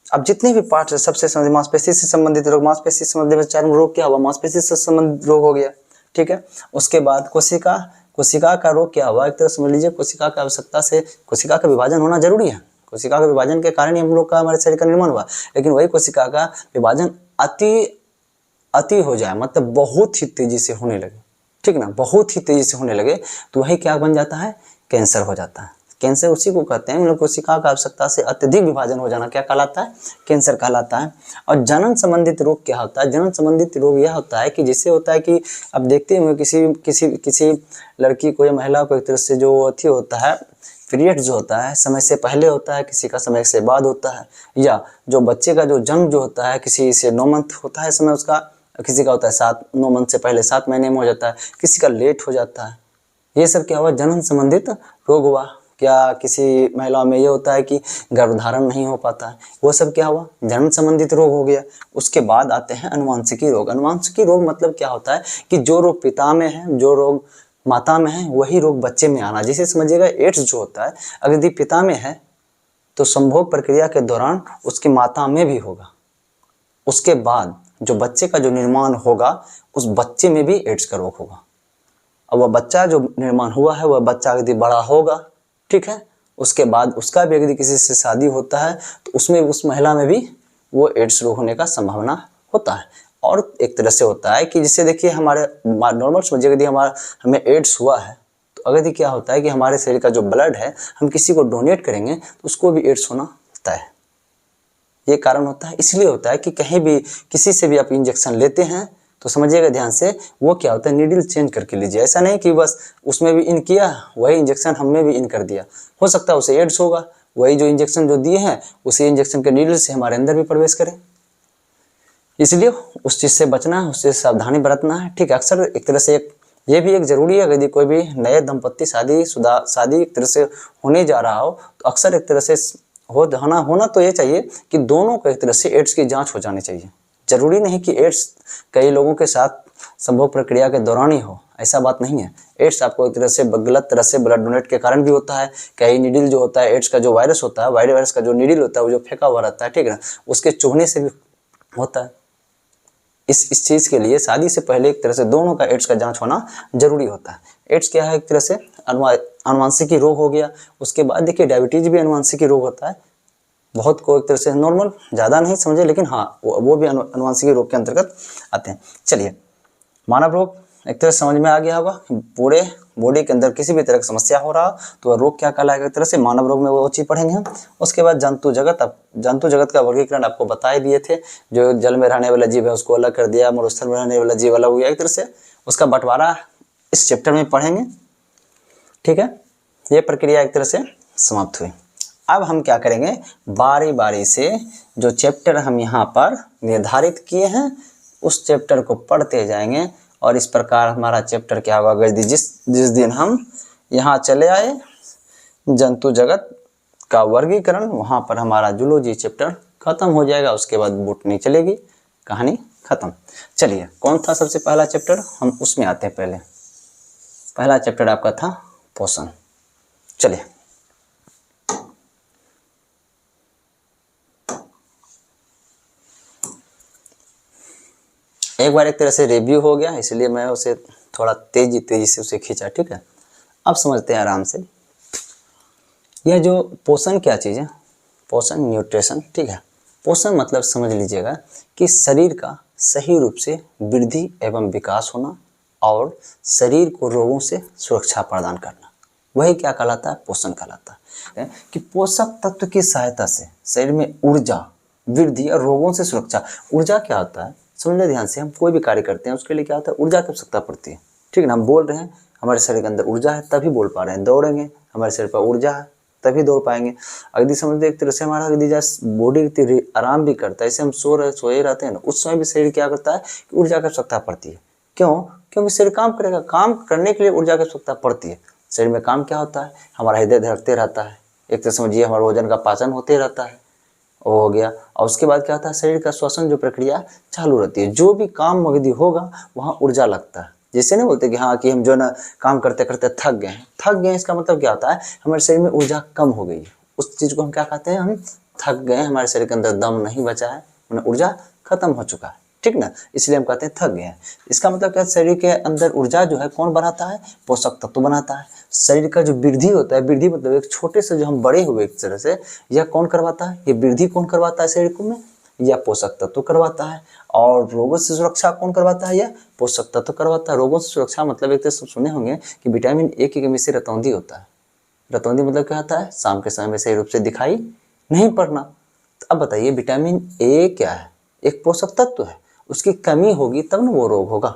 Speaker 1: अब जितने भी पार्ट है सबसे संबंधित, मांसपेशी से संबंधित रोग, मांसपेशी से संबंधित चर्म रोग क्या हुआ, मांसपेशी से संबंधित रोग हो गया, ठीक है। उसके बाद कोशिका, कोशिका का रोग क्या हुआ, एक तरह समझ लीजिए कोशिका की आवश्यकता से, कोशिका का विभाजन होना जरूरी है, कोशिका के विभाजन के कारण ही हम लोग का हमारे शरीर का निर्माण हुआ, लेकिन वही कोशिका का विभाजन अति हो जाए, मतलब बहुत ही तेजी से होने लगे, ठीक ना, बहुत ही तेजी से होने लगे तो वही क्या बन जाता है, कैंसर हो जाता है। कैंसर उसी को कहते हैं, मतलब कोशिका का आवश्यकता से अत्यधिक विभाजन हो जाना क्या कहलाता है, कैंसर कहलाता है। और जनन संबंधित रोग क्या होता है, जनन संबंधित रोग यह होता है कि जिससे होता है कि अब देखते हुए किसी लड़की को या महिला को एक तरह से जो अथी होता है, पीरियड जो होता है समय से पहले होता है, किसी का समय से बाद होता है, या जो बच्चे का जो जन्म जो होता है किसी से 9 मंथ होता है समय उसका, किसी का होता है 9 मंथ से पहले 7 महीने में हो जाता है, किसी का लेट हो जाता है। ये सब क्या हुआ, जनन संबंधित रोग हुआ। क्या किसी महिला में ये होता है कि गर्भधारण नहीं हो पाता है, वो सब क्या हुआ, जनन संबंधित रोग हो गया। उसके बाद आते हैं अनुवांशिकी रोग। अनुवांशिकी रोग मतलब क्या होता है कि जो रोग पिता में है, जो रोग माता में है, वही रोग बच्चे में आना। जैसे समझिएगा एड्स जो होता है, अगर यदि पिता में है तो संभोग प्रक्रिया के दौरान उसकी माता में भी होगा। उसके बाद जो बच्चे का जो निर्माण होगा उस बच्चे में भी एड्स का रोग होगा। अब वह बच्चा जो निर्माण हुआ है वह बच्चा यदि बड़ा होगा, ठीक है, उसके बाद उसका भी यदि किसी से शादी होता है तो उसमें उस महिला में भी वो एड्स रोग होने का संभावना होता है। और एक तरह से होता है कि जिससे देखिए हमारे नॉर्मल समझिए यदि हमें एड्स हुआ है तो अगर क्या होता है कि हमारे शरीर का जो ब्लड है हम किसी को डोनेट करेंगे तो उसको भी एड्स होना होता है। ये कारण होता है, इसलिए होता है कि कहीं भी किसी से भी आप इंजेक्शन लेते हैं तो समझिएगा ध्यान से, वो क्या होता है नीडल चेंज करके लीजिए। ऐसा नहीं कि बस उसमें भी इन किया वही इंजेक्शन हमें भी इन कर दिया, हो सकता है उसे एड्स होगा, वही जो इंजेक्शन जो दिए हैं उसी इंजेक्शन के नीडल से हमारे अंदर भी प्रवेश करें। इसलिए उस चीज़ से बचना है, उससे सावधानी बरतना है, ठीक है। अक्सर एक तरह से ये भी एक जरूरी है, यदि कोई भी नए दंपत्ति शादी एक तरह से होने जा रहा हो तो अक्सर एक तरह से होना तो ये चाहिए कि दोनों को एक तरह से एड्स की जांच हो जानी चाहिए। जरूरी नहीं कि एड्स कई लोगों के साथ संभोग प्रक्रिया के दौरान ही हो, ऐसा बात नहीं है। एड्स आपको एक तरह से गलत तरह से ब्लड डोनेट के कारण भी होता है। कई नीडल जो होता है एड्स का जो वायरस होता है, वायरस का जो नीडल होता है वो जो फेंका हुआ रहता है, ठीक है ना, उसके चुभने से भी होता है। इस चीज़ के लिए शादी से पहले एक तरह से दोनों का एड्स का जांच होना जरूरी होता है। एड्स क्या है, एक तरह से अनुवांशिकी रोग हो गया। उसके बाद देखिए डायबिटीज भी अनुवांशिकी रोग होता है, बहुत को एक तरह से नॉर्मल, ज़्यादा नहीं समझे लेकिन हाँ वो भी अनुवांशिकी रोग के अंतर्गत आते हैं। चलिए, मानव रोग एक तरह से समझ में आ गया होगा। पूरे बॉडी के अंदर किसी भी तरह की समस्या हो रहा तो वह रोग क्या कहलाएगा, एक तरह से मानव रोग में वो चीज़ पढ़ेंगे हम। उसके बाद जंतु जगत, अब जंतु जगत का वर्गीकरण आपको बता ही दिए थे। जो जल में रहने वाला जीव है उसको अलग कर दिया, मरुस्थल में रहने वाला जीव अलग हो गया, एक तरह से उसका बंटवारा इस चैप्टर में पढ़ेंगे, ठीक है। ये प्रक्रिया एक तरह से समाप्त हुई। अब हम क्या करेंगे, बारी बारी से जो चैप्टर हम यहाँ पर निर्धारित किए हैं उस चैप्टर को पढ़ते जाएंगे। और इस प्रकार हमारा चैप्टर क्या होगा, अगर जिस दिन हम यहाँ चले आए जंतु जगत का वर्गीकरण, वहाँ पर हमारा जूलॉजी चैप्टर खत्म हो जाएगा। उसके बाद बॉटनी चलेगी, कहानी खत्म। चलिए, कौन था सबसे पहला चैप्टर, हम उसमें आते हैं। पहले पहला चैप्टर आपका था पोषण। चलिए, एक बार एक तरह से रिव्यू हो गया, इसलिए मैं उसे थोड़ा तेजी से उसे खींचा, ठीक है। अब समझते हैं आराम से, यह जो पोषण क्या चीज़ है, पोषण न्यूट्रिशन, ठीक है। पोषण मतलब समझ लीजिएगा कि शरीर का सही रूप से वृद्धि एवं विकास होना और शरीर को रोगों से सुरक्षा प्रदान करना, वही क्या कहलाता है, पोषण कहलाता है। कि पोषक तत्व की सहायता से शरीर में ऊर्जा, वृद्धि और रोगों से सुरक्षा। ऊर्जा क्या होता है, समझ लें ध्यान से, हम कोई भी कार्य करते हैं उसके लिए क्या होता है, ऊर्जा की आवश्यकता पड़ती है, ठीक है ना। हम बोल रहे हैं, हमारे शरीर के अंदर ऊर्जा है तभी बोल पा रहे हैं। दौड़ेंगे, हमारे शरीर पर ऊर्जा है तभी दौड़ पाएंगे। यदि समझते एक तरह से हमारा यदि बॉडी आराम भी करता है, जैसे हम सोए रहते हैं ना, उस समय भी शरीर क्या करता है कि ऊर्जा की आवश्यकता पड़ती है। क्यों, क्योंकि शरीर काम करेगा, काम करने के लिए ऊर्जा की आवश्यकता पड़ती है। शरीर में काम क्या होता है, हमारा हृदय धड़कते रहता है, एक तरह समझिए हमारे भोजन का पाचन होते रहता है, वो हो गया। और उसके बाद क्या होता है, शरीर का श्वसन जो प्रक्रिया चालू रहती है। जो भी काम यदि होगा वहाँ ऊर्जा लगता है। जैसे नहीं बोलते कि हाँ कि हम जो ना काम करते करते थक गए, इसका मतलब क्या होता है, हमारे शरीर में ऊर्जा कम हो गई है। उस चीज़ को हम क्या कहते हैं, हम थक गए, हमारे शरीर के अंदर दम नहीं बचा है, मतलब ऊर्जा खत्म हो चुका है, ठीक ना, इसलिए हम कहते हैं थक गए हैं। इसका मतलब क्या, शरीर के अंदर ऊर्जा जो है कौन बनाता है, पोषक तत्व बनाता है। शरीर का जो वृद्धि होता है, वृद्धि मतलब एक छोटे से जो हम बड़े हुए एक तरह से, यह कौन करवाता है, ये वृद्धि कौन करवाता है शरीर को में, या पोषक तत्व करवाता है। और रोगों से सुरक्षा कौन करवाता है, या पोषक तत्व करवाता है। रोगों से सुरक्षा मतलब एक तरह सब सुने होंगे कि विटामिन ए की कमी से रतौंधी होता है। रतौंधी मतलब क्या होता है, शाम के समय में सही रूप से दिखाई नहीं पड़ना। तो अब बताइए, विटामिन ए क्या है, एक पोषक तत्व है, उसकी कमी होगी तब ना वो रोग होगा।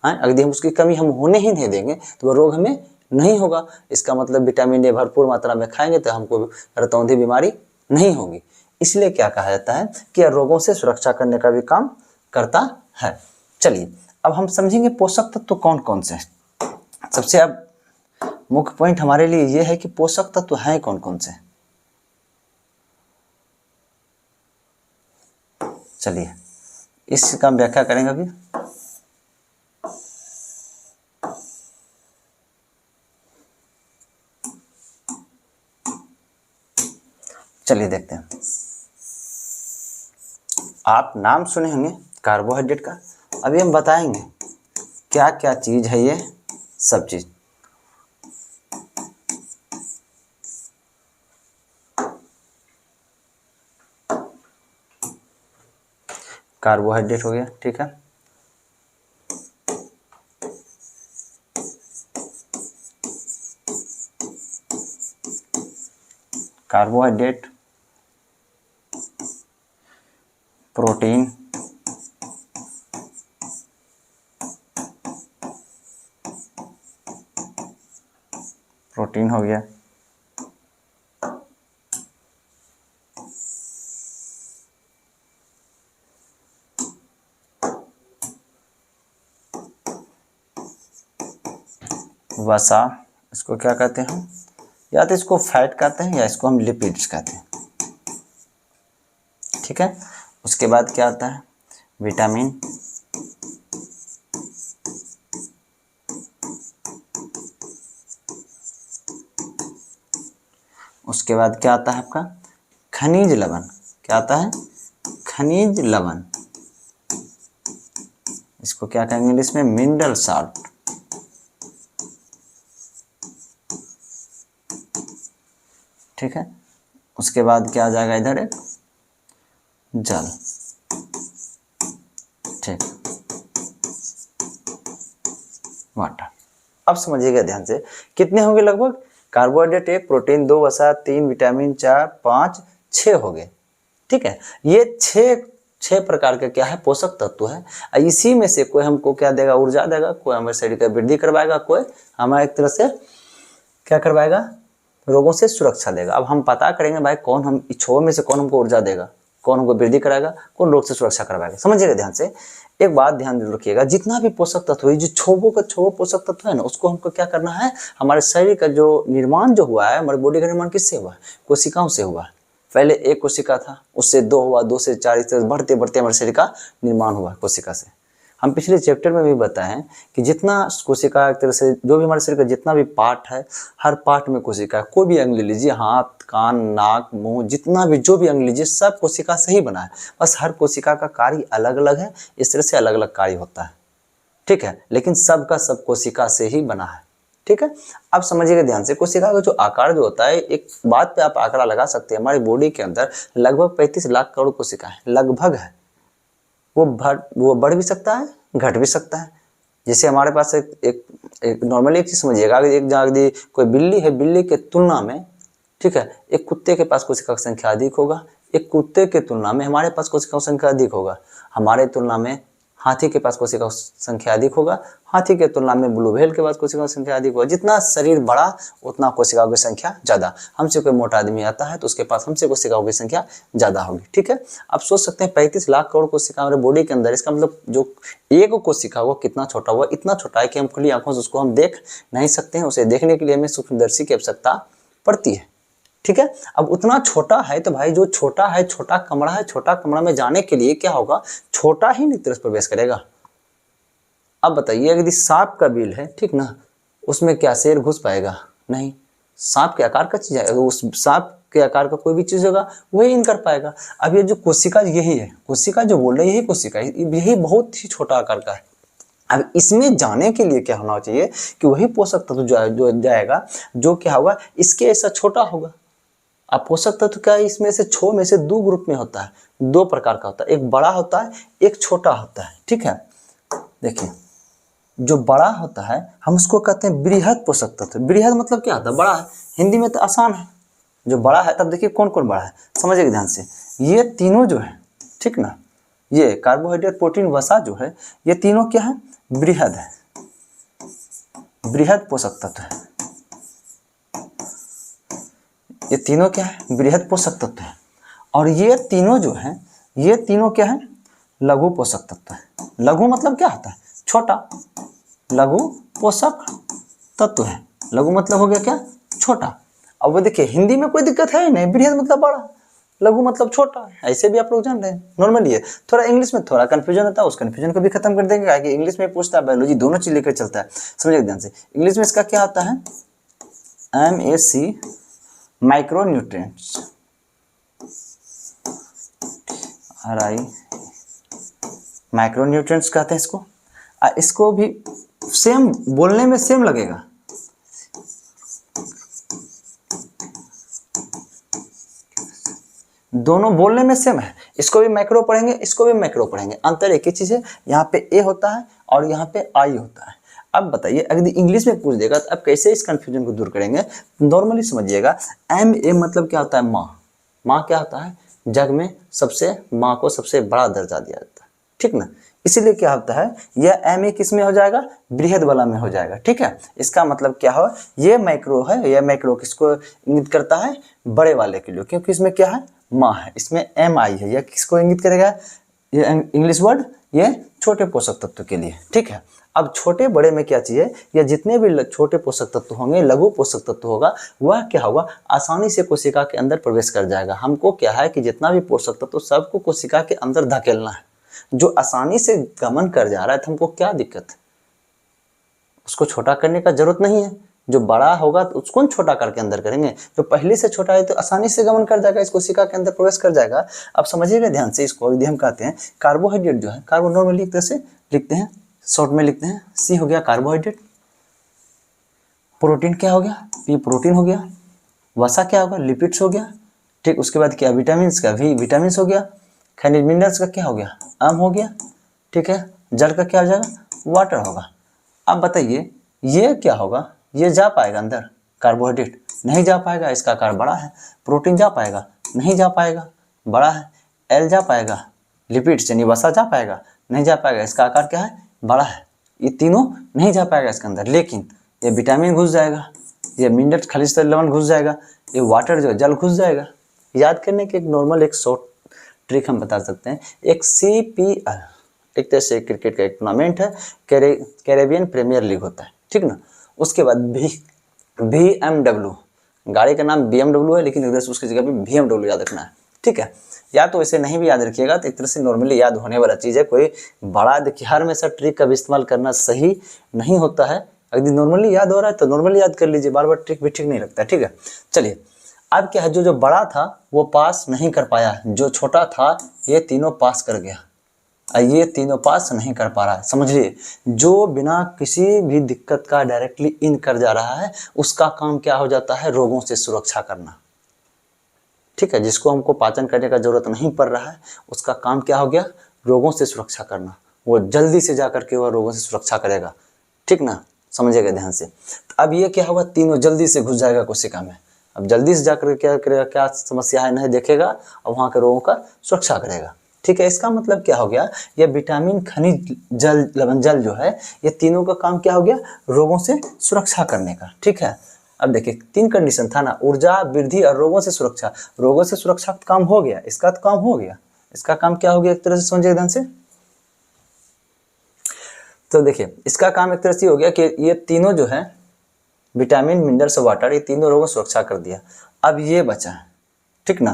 Speaker 1: हाँ, अगर हम उसकी कमी हम होने ही नहीं देंगे तो वह रोग हमें नहीं होगा। इसका मतलब विटामिन ए भरपूर मात्रा में खाएंगे तो हमको रतौंधी बीमारी नहीं होगी। इसलिए क्या कहा जाता है कि यह रोगों से सुरक्षा करने का भी काम करता है। चलिए, अब हम समझेंगे पोषक तत्व कौन कौन से हैं। सबसे अब मुख्य पॉइंट हमारे लिए यह है कि पोषक तत्व हैं कौन कौन से। चलिए, इसका व्याख्या करेंगे अभी। चलिए देखते हैं। आप नाम सुने होंगे कार्बोहाइड्रेट का, अभी हम बताएंगे क्या क्या चीज है ये सब चीज। कार्बोहाइड्रेट हो गया, ठीक है। कार्बोहाइड्रेट, प्रोटीन, प्रोटीन हो गया, वसा, इसको क्या कहते हैं हम, या तो इसको फैट कहते हैं या इसको हम लिपिड्स कहते हैं, ठीक है। उसके बाद क्या आता है, विटामिन, उसके बाद क्या आता है आपका खनिज लवण, क्या आता है खनिज लवण, इसको क्या कहेंगे इंग्लिश में मिनरल साल्ट, ठीक है। उसके बाद क्या आ जाएगा इधर एक जल, ठीक, वाटर। अब समझिएगा ध्यान से, कितने होंगे लगभग, कार्बोहाइड्रेट 1, प्रोटीन 2, वसा 3, विटामिन 4, 5, 6 हो गए, ठीक है। ये छह प्रकार के क्या है पोषक तत्व है। इसी में से कोई हमको क्या देगा, ऊर्जा देगा, कोई हमारे शरीर का वृद्धि करवाएगा, कोई हमारे एक तरह से क्या करवाएगा, रोगों से सुरक्षा देगा। अब हम पता करेंगे भाई कौन हम छो में से कौन हमको ऊर्जा देगा, कौन हमको वृद्धि कराएगा, कौन रोग से सुरक्षा करवाएगा। समझिएगा ध्यान से, एक बात ध्यान रखिएगा, जितना भी पोषक तत्व है, जो छो पोषक तत्व है ना, उसको हमको क्या करना है, हमारे शरीर का जो निर्माण जो हुआ है, हमारे बॉडी का निर्माण किससे हुआ है, कोशिकाओं से हुआ है। पहले एक कोशिका था, उससे 2 हुआ, 2 से 4, इस तरह बढ़ते बढ़ते हमारे शरीर का निर्माण हुआ कोशिका से। हम पिछले चैप्टर में भी बताए हैं कि जितना कोशिका एक तरह से जो भी हमारे शरीर का जितना भी पार्ट है, हर पार्ट में कोशिका है। कोई भी अंग ले लीजिए, हाथ, कान, नाक, मुंह, जितना भी जो भी अंग लीजिए, सब कोशिका से ही बना है। बस हर कोशिका का कार्य अलग अलग है, इस तरह से अलग अलग कार्य होता है, ठीक है, लेकिन सबका सब कोशिका से ही बना है, ठीक है। अब समझिएगा ध्यान से, कोशिका का जो आकार जो होता है, एक बात पे आप आंकड़ा लगा सकते हैं, हमारी बॉडी के अंदर लगभग 35 लाख करोड़ कोशिका है, लगभग है। वो बढ़ भी सकता है, घट भी सकता है। जैसे हमारे पास एक नॉर्मली एक चीज समझिएगा, अगर एक यदि कोई बिल्ली है, बिल्ली के तुलना में, ठीक है, एक कुत्ते के पास कोशिका की संख्या अधिक होगा, एक कुत्ते के तुलना में हमारे पास कोशिका की संख्या अधिक होगा, हमारे तुलना में हाथी के पास कोशिका की संख्या अधिक होगा, हाथी के तुलना में ब्लू व्हेल के पास कोशिका की संख्या अधिक होगा। जितना शरीर बड़ा उतना कोशिकाओं की संख्या ज्यादा। हमसे कोई मोटा आदमी आता है तो उसके पास हमसे कोशिकाओं की संख्या ज्यादा होगी, ठीक है। आप सोच सकते हैं 35 लाख करोड़ कोशिका हमारे बॉडी के अंदर, इसका मतलब जो एक कोशिका हुआ कितना छोटा हुआ, इतना छोटा है कि हम खुली आंखों से उसको हम देख नहीं सकते हैं। उसे देखने के लिए हमें सूक्ष्मदर्शी की आवश्यकता पड़ती है, ठीक है। अब उतना छोटा है तो भाई जो छोटा है, छोटा कमरा है, छोटा कमरा में जाने के लिए क्या होगा, छोटा ही नेत्र प्रवेश करेगा। अब बताइए, यदि सांप का बिल है, ठीक ना, उसमें क्या शेर घुस पाएगा, नहीं। सांप के आकार का चीज है, उस सांप के आकार का कोई भी चीज होगा वही इन कर पाएगा। अब ये जो कोशिका यही है, कोशिका जो बोल रही है, यही कोशिका यही बहुत ही छोटा आकार का है। अब इसमें जाने के लिए क्या होना चाहिए कि वही पोषक तत्व जो जाएगा, जो क्या होगा इसके ऐसा छोटा होगा। अब पोषक तत्व क्या है, इसमें से छो में से 2 ग्रुप में होता है, 2 प्रकार का होता है, एक बड़ा होता है, एक छोटा होता है, ठीक है। देखिए, जो बड़ा होता है हम उसको कहते हैं बृहद पोषक तत्व। बृहद मतलब क्या होता है, बड़ा है, हिंदी में तो आसान है। जो बड़ा है, तब देखिए कौन कौन बड़ा है, समझिएगा ध्यान से। ये तीनों जो है, ठीक ना, ये कार्बोहाइड्रेट, प्रोटीन, वसा जो है, ये तीनों क्या है, बृहद है, बृहद पोषक तत्व है। ये तीनों क्या है, बृहद पोषक तत्व है। और ये तीनों जो है, ये तीनों क्या है, लघु पोषक तत्व है। लघु मतलब क्या होता है, छोटा, लघु पोषक तत्व है। लघु मतलब हो गया क्या, छोटा। अब वो देखिए हिंदी में कोई दिक्कत है ही नहीं, बृहद मतलब बड़ा, लघु मतलब छोटा, ऐसे भी आप लोग जान रहे हैं नॉर्मली है। थोड़ा इंग्लिश में थोड़ा कंफ्यूजन होता है, उस कंफ्यूजन को भी खत्म कर देंगे, कि इंग्लिश में पूछता है, बायोलॉजी दोनों चीज लेकर चलता है। समझिए ध्यान से, इंग्लिश में इसका क्या आता है, MAC, माइक्रोन्यूट्रिएंट्स, RI माइक्रोन्यूट्रिएंट्स कहते हैं इसको। इसको भी सेम बोलने में सेम लगेगा, दोनों बोलने में सेम है। इसको भी मैक्रो पढ़ेंगे, इसको भी मैक्रो पढ़ेंगे, अंतर एक ही चीज है, यहाँ पे ए होता है और यहाँ पे आई होता है। अब बताइए अगर इंग्लिश में पूछ देगा तो अब कैसे इस कंफ्यूजन को दूर करेंगे। नॉर्मली समझिएगा, MA मतलब क्या होता है, माँ। माँ क्या होता है, जग में सबसे, माँ को सबसे बड़ा दर्जा दिया जाता है, ठीक ना। इसीलिए क्या होता है, यह MA किस में हो जाएगा, बृहद वाला में हो जाएगा, ठीक है। इसका मतलब क्या हो, ये मैक्रो है, यह मैक्रो किसको इंगित करता है, बड़े वाले के लिए, क्योंकि इसमें क्या है, माँ है, इसमें MI है, यह किसको इंगित करेगा, ये इंग्लिश वर्ड, ये छोटे पोषक तत्व के लिए, ठीक है। अब छोटे बड़े में क्या चाहिए, या जितने भी छोटे पोषक तत्व होंगे, लघु पोषक तत्व होगा, वह क्या होगा, आसानी से कोशिका के अंदर प्रवेश कर जाएगा। हमको क्या है कि जितना भी पोषक तत्व सबको कोशिका के अंदर धकेलना है। जो आसानी से गमन कर जा रहा है तो हमको क्या दिक्कत है, उसको छोटा करने का जरूरत नहीं है। जो बड़ा होगा तो उसको छोटा करके अंदर करेंगे, जो पहले से छोटा है तो आसानी से गमन कर जाएगा, इस कोशिका के अंदर प्रवेश कर जाएगा। अब समझिएगा ध्यान से, इसको यदि हम कहते हैं कार्बोहाइड्रेट जो है, कार्बो नॉर्मली एक तरह से लिखते हैं, शॉर्ट में लिखते हैं, सी हो गया कार्बोहाइड्रेट, प्रोटीन क्या हो गया, पी प्रोटीन हो गया, वसा क्या होगा, लिपिड्स हो गया, ठीक। उसके बाद क्या, विटामिन का वी विटामिन हो गया, खनिज मिनरल्स का क्या हो गया, अम हो गया, ठीक है। जल का क्या हो जाएगा, वाटर होगा। अब बताइए ये क्या होगा, ये जा पाएगा अंदर, कार्बोहाइड्रेट नहीं जा पाएगा, इसका आकार बड़ा है। प्रोटीन जा पाएगा, नहीं जा पाएगा, बड़ा है। एल जा पाएगा, लिपिड्स यानी वसा जा पाएगा, नहीं जा पाएगा, इसका आकार क्या है, बड़ा है। ये तीनों नहीं जा पाएगा इसके अंदर, लेकिन ये विटामिन घुस जाएगा, ये मिनरल खनिज लवण घुस जाएगा, ये वाटर जो जल घुस जाएगा। याद करने के एक नॉर्मल एक शॉर्ट ट्रिक हम बता सकते हैं। एक CPL एक तरह से क्रिकेट का एक टूर्नामेंट है, कैरेबियन प्रीमियर लीग होता है, ठीक ना। उसके बाद BMW, गाड़ी का नाम BMW है, लेकिन इधर से उसकी जगह पे BMW याद रखना है, ठीक है। या तो ऐसे नहीं भी याद रखिएगा तो एक तरह से नॉर्मली याद होने वाला चीज़ है। कोई बड़ा देखिए, हर हमेशा ट्रिक का भी इस्तेमाल करना सही नहीं होता है। अगर नॉर्मली याद हो रहा है तो नॉर्मली याद कर लीजिए, बार बार ट्रिक भी ठीक नहीं लगता है, ठीक है। चलिए अब क्या है, जो बड़ा था वो पास नहीं कर पाया, जो छोटा था ये तीनों पास कर गया, ये तीनों पास नहीं कर पा रहा है। समझिए, जो बिना किसी भी दिक्कत का डायरेक्टली इन कर जा रहा है, उसका काम क्या हो जाता है, रोगों से सुरक्षा करना, ठीक है। जिसको हमको पाचन करने का जरूरत नहीं पड़ रहा है, उसका काम क्या हो गया, रोगों से सुरक्षा करना। वो जल्दी से जा करके वह रोगों से सुरक्षा करेगा, ठीक ना, समझिएगा ध्यान से। अब ये क्या होगा, तीनों जल्दी से घुस जाएगा कोशिका में। अब जल्दी से जाकर क्या करेगा, क्या समस्या है नहीं देखेगा और वहाँ के रोगों का सुरक्षा करेगा, ठीक है। इसका मतलब क्या हो गया, ये विटामिन खनिज जल लवण जल जो है, ये तीनों का काम क्या हो गया, रोगों से सुरक्षा करने का, ठीक है। अब देखिए 3 कंडीशन था ना, ऊर्जा, वृद्धि और रोगों से सुरक्षा। रोगों से सुरक्षा का काम हो गया, इसका तो काम हो गया, इसका काम क्या हो गया, एक तरह से समझिए ध्यान से। तो देखिए इसका काम एक तरह से हो गया कि ये तीनों जो है, विटामिन, मिनरल्स, वाटर, ये तीनों रोगों को सुरक्षा कर दिया। अब ये बचा है, ठीक ना।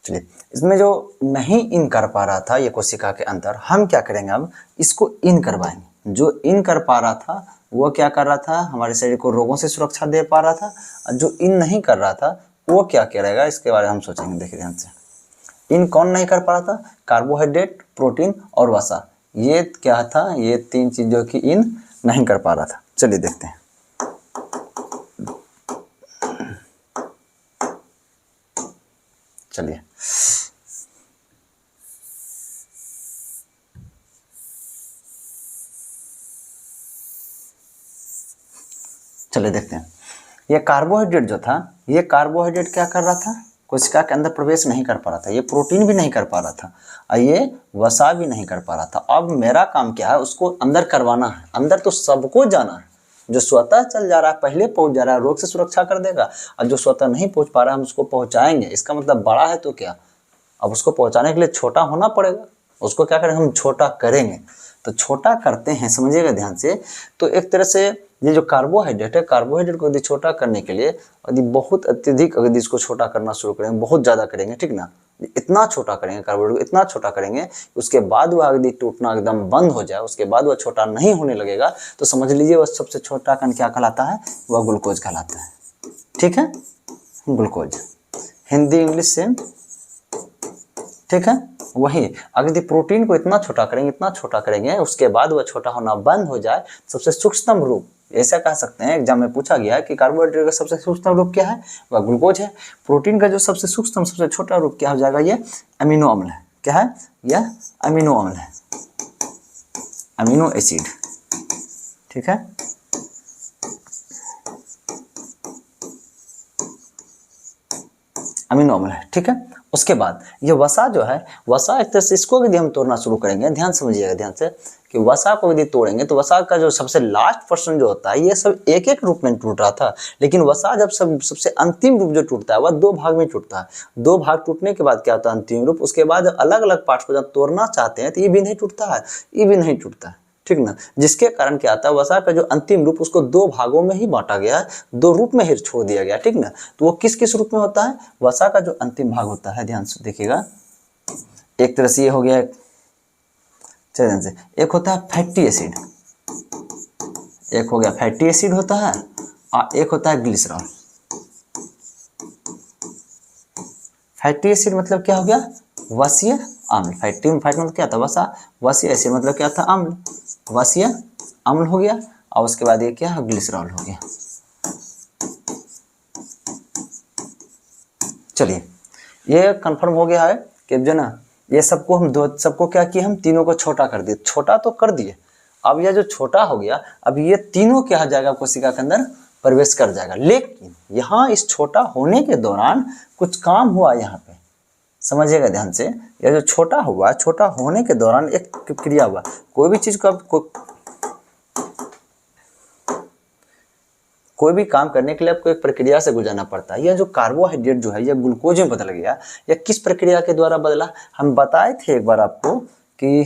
Speaker 1: चलिए, इसमें जो नहीं इन कर पा रहा था ये कोशिका के अंदर, हम क्या करेंगे, अब इसको इन करवाएंगे। जो इन कर पा रहा था वो क्या कर रहा था, हमारे शरीर को रोगों से सुरक्षा दे पा रहा था, और जो इन नहीं कर रहा था वो क्या करेगा, इसके बारे में हम सोचेंगे। देखिए ध्यान से, इन कौन नहीं कर पा रहा था, कार्बोहाइड्रेट, प्रोटीन और वसा, ये क्या था, ये 3 चीजों की इन नहीं कर पा रहा था। चलिए देखते हैं। चलिए चलिए देखते हैं। ये कार्बोहाइड्रेट जो था, ये कार्बोहाइड्रेट क्या कर रहा था, कोशिका के अंदर प्रवेश नहीं कर पा रहा था। ये प्रोटीन भी नहीं कर पा रहा था और ये वसा भी नहीं कर पा रहा था। अब मेरा काम क्या है, उसको अंदर करवाना है। अंदर तो सबको जाना है, जो स्वतः चल जा रहा है, पहले पहुंच जा रहा है, रोग से सुरक्षा कर देगा, और जो स्वतः नहीं पहुंच पा रहा है हम उसको पहुंचाएंगे। इसका मतलब बड़ा है तो क्या, अब उसको पहुंचाने के लिए छोटा होना पड़ेगा। उसको क्या करेंगे, हम छोटा करेंगे। तो छोटा करते हैं, समझिएगा ध्यान से। तो एक तरह से ये जो कार्बोहाइड्रेट है, कार्बोहाइड्रेट को यदि छोटा करने के लिए यदि बहुत अत्यधिक यदि इसको छोटा करना शुरू करेंगे, बहुत ज़्यादा करेंगे, ठीक ना, इतना छोटा करेंगे कार्बोहाइड्रेट को, इतना छोटा करेंगे, उसके बाद वह यदि टूटना एकदम बंद हो जाए, उसके बाद वह छोटा नहीं होने लगेगा, तो समझ लीजिए वह सबसे छोटा कण क्या कहलाता है, वह ग्लूकोज कहलाता है, ठीक है, ग्लूकोज। हिंदी इंग्लिश सेम, ठीक है। वही अगर यदि प्रोटीन को इतना छोटा करेंगे उसके बाद वह छोटा होना बंद हो जाए, सबसे सूक्ष्म रूप ऐसा कह सकते हैं, एग्जाम में पूछा गया है कि कार्बोहाइड्रेट का सबसे सूक्ष्म रूप क्या है, वह ग्लूकोज है। प्रोटीन का जो सबसे सूक्ष्म सबसे छोटा रूप क्या हो जाएगा, ये अमीनो अम्ल है। क्या है, यह अमीनो अम्ल है, अमीनो एसिड, ठीक है। अमीनो अम्ल है, ठीक है। उसके बाद ये वसा जो है, वसा एक तरह से इसको यदि हम तोड़ना शुरू करेंगे, ध्यान समझिएगा ध्यान से, कि वसा को यदि तोड़ेंगे तो वसा का जो सबसे लास्ट पर्सन जो होता है, ये सब एक एक रूप में टूट रहा था, लेकिन वसा जब सबसे अंतिम रूप जो टूटता है वह दो भाग में टूटता है। दो भाग टूटने के बाद क्या होता है, अंतिम रूप। उसके बाद अलग अलग पार्ट्स को जब तोड़ना चाहते हैं तो ये भी नहीं टूटता है, ये भी नहीं टूटता है, ठीक ना। जिसके कारण क्या आता है, वसा का जो अंतिम रूप उसको दो भागों में ही बांटा गया है, दो रूप में ही छोड़ दिया गया, ठीक ना। तो वो किस किस रूप में होता है, वसा का जो अंतिम भाग होता है, ध्यान से देखिएगा, एक तरह से ये हो गया, ध्यान से, एक होता है फैटी एसिड, एक हो गया फैटी एसिड होता है, और एक होता है ग्लिसरॉल। फैटी एसिड मतलब क्या हो गया, वसीय अम्ल। फैटी मतलब क्या था, वसा। वसीय एसिड मतलब क्या था, अम्ल। वसीय अम्ल हो गया, और उसके बाद ये क्या है, ग्लिसरॉल हो गया। चलिए ये कंफर्म हो गया है कि जो ना ये सबको हम सबको क्या किया, हम तीनों को छोटा कर दिए। छोटा तो कर दिए, अब यह जो छोटा हो गया, अब ये तीनों क्या हो जाएगा, कोशिका के अंदर प्रवेश कर जाएगा। लेकिन यहाँ इस छोटा होने के दौरान कुछ काम हुआ, यहाँ पे समझिएगा ध्यान से। यह जो छोटा हुआ, छोटा होने के दौरान एक क्रिया हुआ। कोई भी चीज को कोई भी काम करने के लिए आपको एक प्रक्रिया से गुजरना पड़ता है। यह जो कार्बोहाइड्रेट जो है यह ग्लूकोज में बदल गया, यह किस प्रक्रिया के द्वारा बदला, हम बताए थे एक बार आपको कि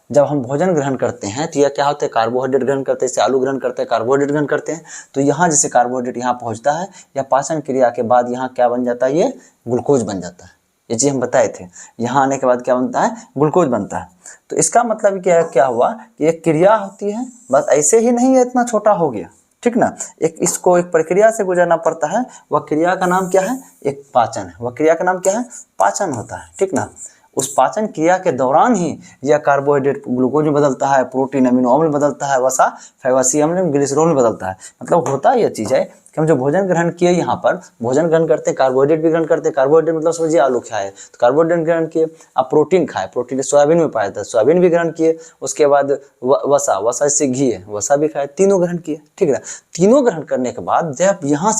Speaker 1: जब हम भोजन ग्रहण करते हैं तो यह क्या होता है, कार्बोहाइड्रेट ग्रहण करते हैं, जैसे आलू ग्रहण करते हैं, कार्बोहाइड्रेट ग्रहण करते हैं। तो यहाँ जैसे कार्बोहाइड्रेट यहाँ पहुँचता है, या पाचन क्रिया के बाद यहाँ क्या बन जाता है, ये ग्लूकोज बन जाता है। ये चीज़ हम बताए थे। यहाँ आने के बाद क्या बनता है, ग्लूकोज बनता है। तो इसका मतलब क्या हुआ कि एक क्रिया होती है, बस ऐसे ही नहीं है इतना छोटा हो गया, ठीक ना। इसको एक प्रक्रिया से गुजरना पड़ता है। वह क्रिया का नाम क्या है, एक पाचन है। वह क्रिया का नाम क्या है, पाचन होता है, ठीक ना। उस पाचन क्रिया के दौरान ही यह कार्बोहाइड्रेट ग्लूकोज में बदलता है, प्रोटीन अमीनो अम्ल में बदलता है, वसा फैटी अम्ल में ग्लिसरॉल में बदलता है। मतलब होता यह चीज़ है कि हम जो भोजन ग्रहण किए, यहाँ पर भोजन ग्रहण करते हैं, कार्बोहाइड्रेट भी ग्रहण करते हैं। कार्बोहाइड्रेट मतलब समझिए आलू खाए तो कार्बोहाइड्रेट ग्रहण किए। अब प्रोटीन खाए, प्रोटीन सोयाबीन में पाया था, सोयाबीन भी ग्रहण किए। उसके बाद वसा से घी है, वसा भी खाए, तीनों ग्रहण किए, ठीक है। तीनों ग्रहण करने के बाद जब यहाँ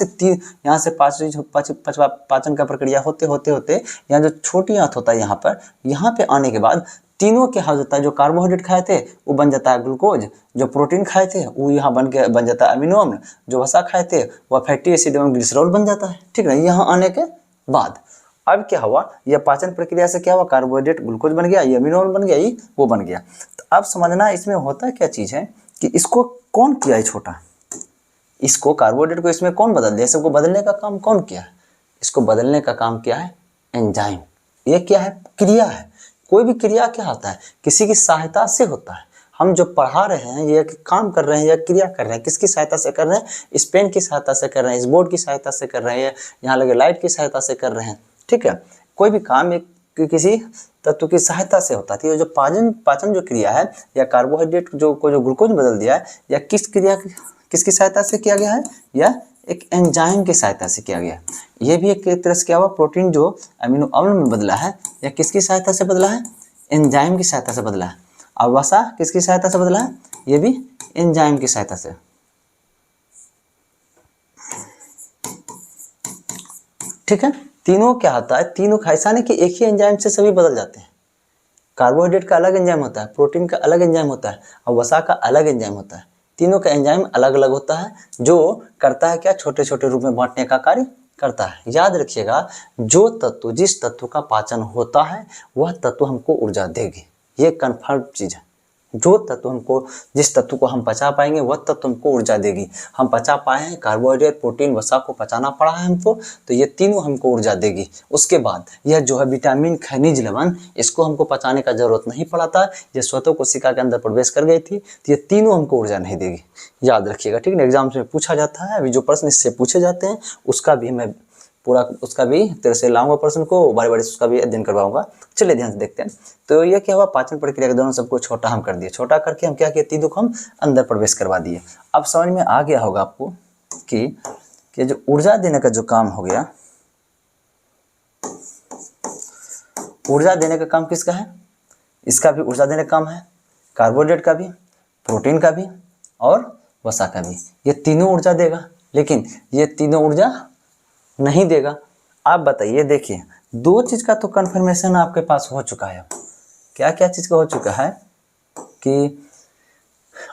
Speaker 1: से पाचन का प्रक्रिया होते होते यहाँ जो छोटी आंत होता है, यहाँ पे आने के बाद तीनों क्या हो जाता है, जो कार्बोहाइड्रेट खाए थे वो बन जाता है ग्लूकोज, जो प्रोटीन खाए थे वो यहाँ बन जाता है अमीनो अम्ल, जो वसा खाए थे वह फैटी एसिड एवं ग्लिसरॉल बन जाता है, ठीक है। यहाँ आने के बाद अब क्या हुआ, यह पाचन प्रक्रिया से क्या हुआ, कार्बोहाइड्रेट ग्लूकोज बन गया, ये अमीनो अम्ल बन गया, ये वो बन गया। तो अब समझना इसमें होता क्या चीज़ है कि इसको कौन किया है छोटा, इसको कार्बोहाइड्रेट को इसमें कौन बदल दिया, सबको बदलने का काम कौन किया है, इसको बदलने का काम क्या है, एंजाइम। ये क्या है, क्रिया है। कोई भी क्रिया क्या होता है, किसी की सहायता से होता है। हम जो पढ़ा रहे हैं, ये काम कर रहे हैं या क्रिया कर रहे हैं, किसकी सहायता से कर रहे हैं, इस पेन की सहायता से कर रहे हैं, इस बोर्ड की सहायता से कर रहे हैं, यहाँ लगे लाइट की सहायता से कर रहे हैं, ठीक है। कोई भी काम एक किसी तत्व की सहायता से होता है। जो पाचन जो क्रिया है, या कार्बोहाइड्रेट जो ग्लूकोज बदल दिया है, या किसकी सहायता से किया गया है, या एक एंजाइम की सहायता से किया गया। ये भी एक तरह से क्या हुआ, प्रोटीन जो अमीनो अम्ल में बदला है, या किसकी सहायता से बदला है, एंजाइम की सहायता से बदला है। और वसा किसकी सहायता से बदला है, ये भी एंजाइम की सहायता से, ठीक है। तीनों क्या होता है, तीनों ऐसा नहीं कि एक ही एंजाइम से सभी बदल जाते हैं। कार्बोहाइड्रेट का अलग एंजाइम होता है, प्रोटीन का अलग एंजाइम होता है, और वसा का अलग एंजाइम होता है। तीनों का एंजाइम अलग अलग होता है, जो करता है क्या, छोटे छोटे रूप में बांटने का कार्य करता है। याद रखिएगा, जो तत्व जिस तत्व का पाचन होता है वह तत्व हमको ऊर्जा देगी, ये कन्फर्म चीज़ है। जो तत्व हमको, जिस तत्व को हम पचा पाएंगे वह तत्व हमको ऊर्जा देगी। हम पचा पाए हैं, कार्बोहाइड्रेट प्रोटीन वसा को पचाना पड़ा है हमको, तो ये तीनों हमको ऊर्जा देगी। उसके बाद यह जो है विटामिन खनिज लवण, इसको हमको पचाने का जरूरत नहीं पड़ा था, ये स्वतः कोशिका के अंदर प्रवेश कर गई थी, तो ये तीनों हमको ऊर्जा नहीं देगी। याद रखिएगा, ठीक है। एग्जाम्स में पूछा जाता है, अभी जो प्रश्न इससे पूछे जाते हैं उसका भी मैं पूरा उसका भी एक तरह से लाऊंगा प्रश्न को, बारी बारी से उसका भी अध्ययन करवाऊंगा। चलिए ध्यान से देखते हैं। तो ये क्या हुआ, पाचन प्रक्रिया के दौरान सबको छोटा हम कर दिए, छोटा करके हम क्या किए, तीनों को हम अंदर प्रवेश करवा दिए। अब समझ में आ गया होगा आपको कि जो ऊर्जा देने का जो काम हो गया, ऊर्जा देने का काम किसका है, इसका भी ऊर्जा देने का काम है, कार्बोहाइड्रेट का भी, प्रोटीन का भी और वसा का भी। ये तीनों ऊर्जा देगा, लेकिन ये तीनों ऊर्जा नहीं देगा। आप बताइए, देखिए दो चीज का तो कन्फर्मेशन आपके पास हो चुका है। क्या क्या चीज का हो चुका है कि